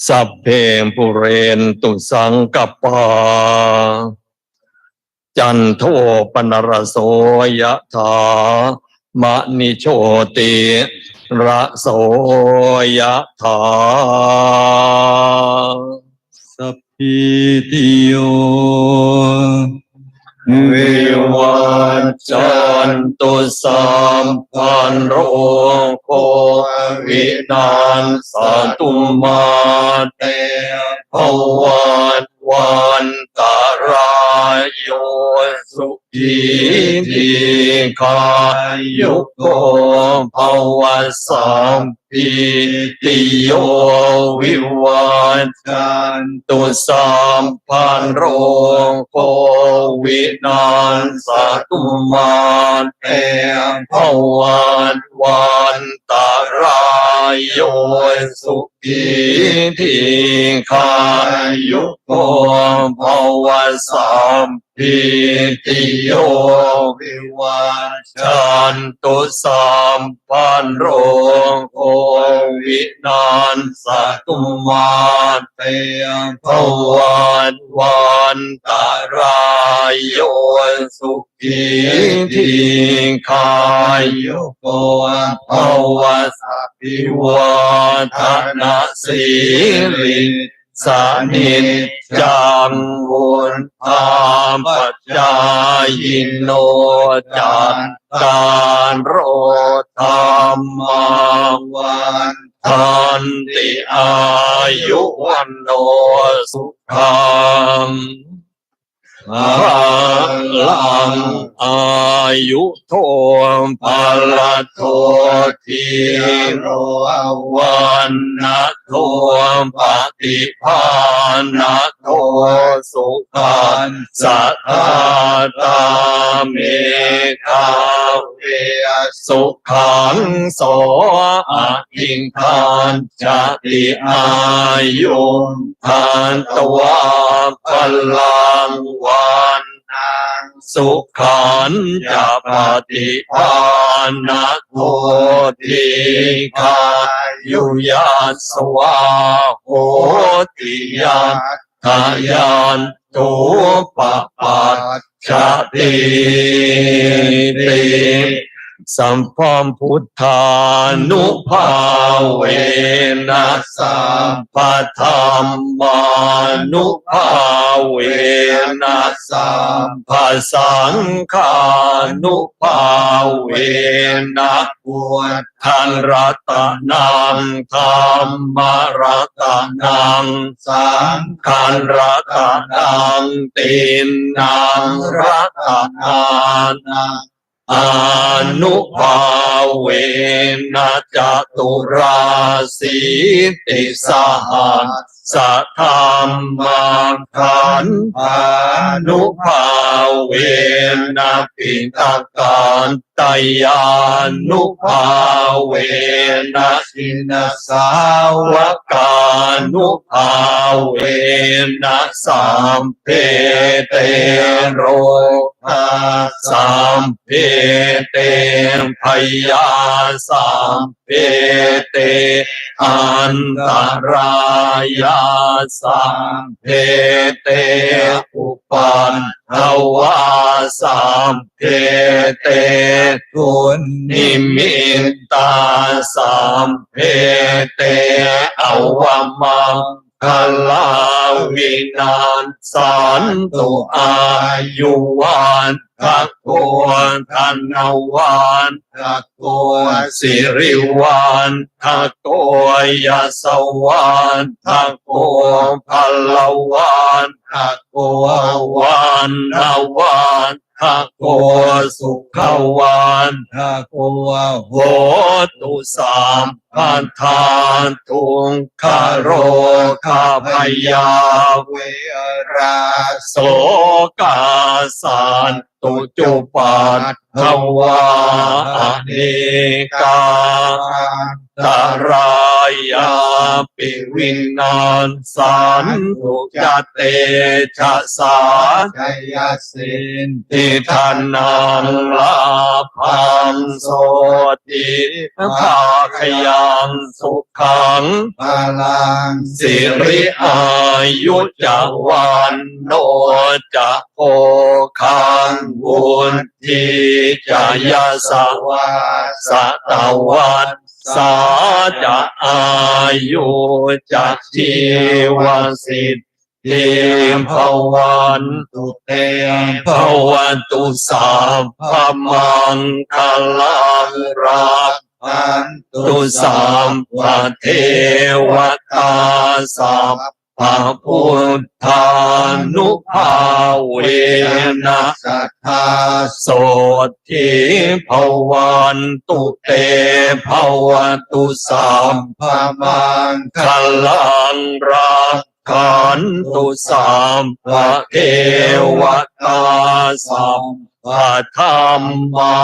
สัพเพปุเรนตุสังกปาจันโทปนรโสยะถา มะนิโชติระโสยถาสัพพิติโยวิวัจจันตุสัมพันโรโควินาศตุมาเตภวัตวันตรายโยสุขีทีขายุโกภวสัมปิติโยวิวัจจันตุสัมพันโรโควินาศตุมาเตภวัตวันตรายโยสุขีทีขายุโกภวสัมปิติโยวิวัจจันตุสัมพันโรโควินาศตุมาเตภวัตวันตรายโยสุขีทีขายุโกภวสัพพิวาทนาสีลิสานิจจังวุนธาปัจจายโนจัตตารโรธรรมาวันทันติอายุวันโนสุขังลังอายุโทภลโททีโรวันนะโทปฏิภาณโทสุขันสัทธาตาเมฆาเวสุขังโสอะทิงทานจติอายุทานตวาพลังวันสุขันจะปฏิภาณโทติกายุยัสสวาโหติยันทายันตุปปัจจติติสัมพัมพุทธานุภาเวนะสัมปธัมมานุภาเวนะสัมปสังฆานุภาเวนะพุทธังรัตนังธัมมรัตนังสังฆังรัตนังตินนังรัตนังอนุภาเวนะจตุราสีติสหัสสะธรรมังขันธานุภาเวนะปิตกันตยานุภาเวนะสินสาวกานุภาเวนะสัมเพเตโรธาสัมเพเตพยาสัมเพเตอันตรายาสัมเพเตอุปันภวาสัมเพเตทุนนิมิตตาสัมเพเตอวมังคลาวินันสันตุอายุวันทักโกทันนวันทักโกสิริวันทักโกยสวันทักโกพลวันทักโกวันนวันทักโกสุขวันทักโกโหตุสัมพันธาทุงคโรคาพยาเวราโสกาสันตุจุปัฏฐวาอเนกา ตรายาปิวินัสสันตุจเตชะสาชัยสินติทานังลาภังโสติภาคยังสุขังพลังสิริอายุจวันโนจะโภคังบุญทิจายาสวัสตวัสสาจะอายุจะชีวสิทธิภวันตุเตภวันตุสัพพมังคลังรักขันตุสัมปเทวตาสัพพพุทธานุภาเวนะสัทธาโสทิภวันตุเตภวันตุสัมภมังคลังรักขันตุสัมปเทวตาสัพพธรรมา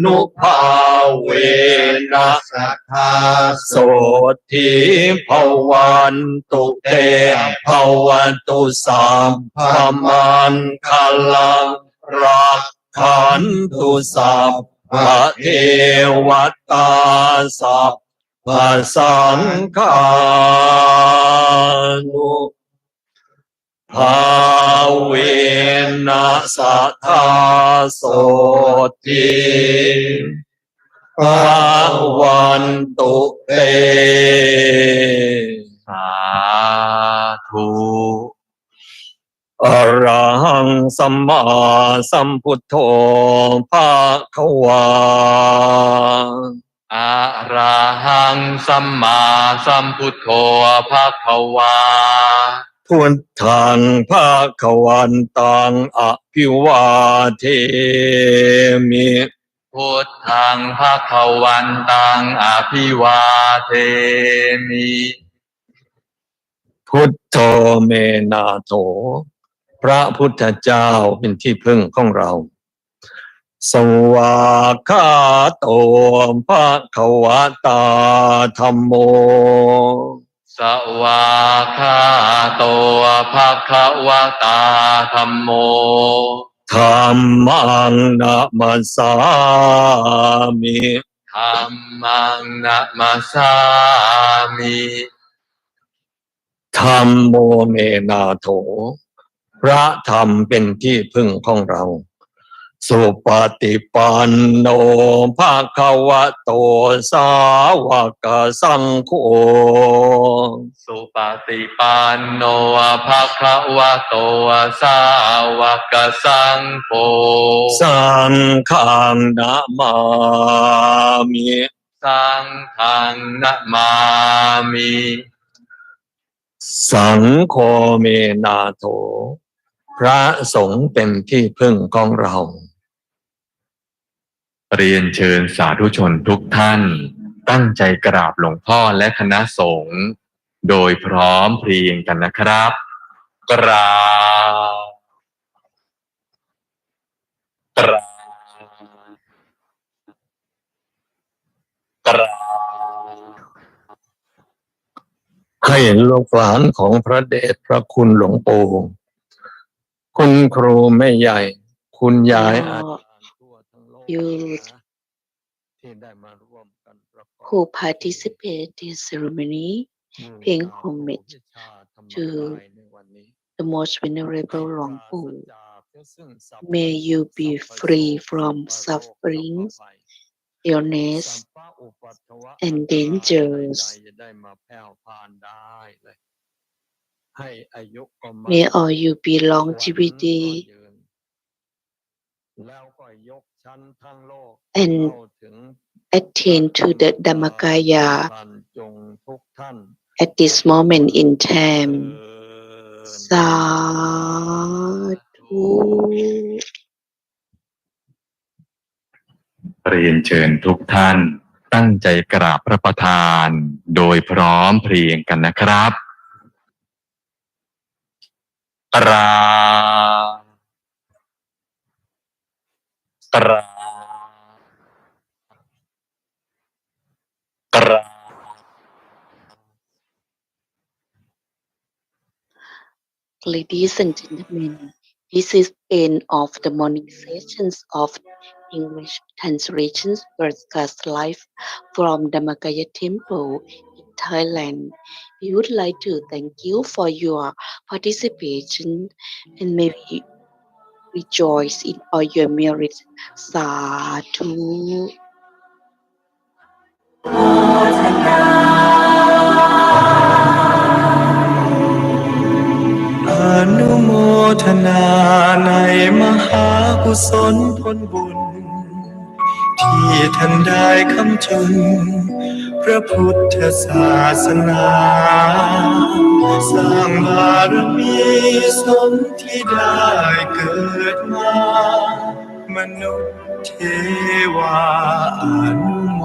นุภาเวนะสัทธาโสทิภวันตุเตภวันตุสัมภมังคลังรักขันตุสัพพเทวตาสัพพสังฆานุภาเวนะสัทธาโสทิภวันตุเตสาธุอรหังสัมมาสัมพุทโธภะคะวาอะระหังสัมมาสัมพุทโธภะคะวาพุทธังภะคะวันตังอภิวาเทมิพุทธังภะคะวันตังอภิวาเทมิพุทโธเมนาโถพระพุทธเจ้าเป็นที่พึ่งของเราสวากขาโตภะคะวะตาธัมโมสวากขาโตภะคะวะตาธัมโมธัมมังนะมัสสามิธัมมังนะมัสสามิธัมโมเมนาโถพระธรรมเป็นที่พึ่งของเราสุปฏิปันโนภะคะวะโตสาวกสังโฆสุปฏิปันโนภะคะวะโตสาวกสังโฆสังฆังนะมามิสังฆังนะมามิสังโฆเมนาโถพระสงฆ์เป็นที่พึ่งของเราเรียนเชิญสาธุชนทุกท่านตั้งใจกราบหลวงพ่อและคณะสงฆ์โดยพร้อมเพรียงกันนะครับกราบกราบกราบให้ลูกหลานของพระเดชพระคุณหลวงปู่คุณครูแม่ใหญ่คุณยายyouth who participate in ceremony paying homage to the most venerable Luang Pu. May you be free from sufferings, illness, and dangers. May all you be longevity and attain to the Dhammakaya at this moment in time. Sadhu. เรียนเชิญทุกท่านตั้งใจกราบพระประธานโดยพร้อมเพรียงกันนะครับกราบกราบกราบ Ladies and gentlemen, this is end of the morning sessions of English translations broadcast live from Dhammakaya Temple in Thailand. We would like to thank you for your participation and may we rejoice in all your merits. Sadhu. อนุโมทนาในมหากุศลผลบุญที่ท่านได้คำจุนพระพุทธศาสนาสร้างบารมีสมที่ได้เกิดมามนุษย์เทวาอนุโม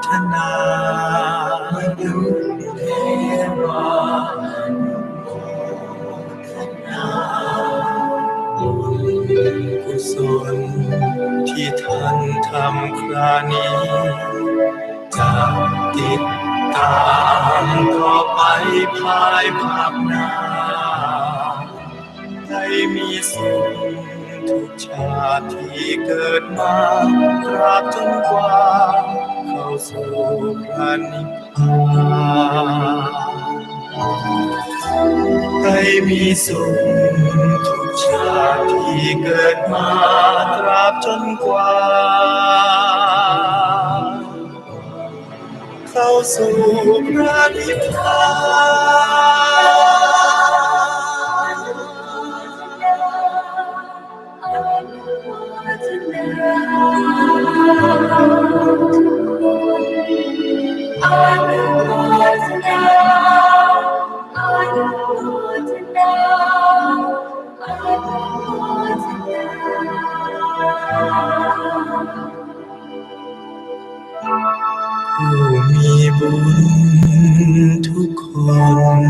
ทนามนุษย์เทวากุศลที่ท่านทำครานี้จะติดตามต่อไปภายภาคหน้าให้มีสุขทุกชาติที่เกิดมาตราบจนกว่าเข้าสู่พระนิพพานให้มีสุขทุกชาติที่เกิดมาตราบจนกว่าเข้าสู่พระนิพพานผู้มีบุญทุกคน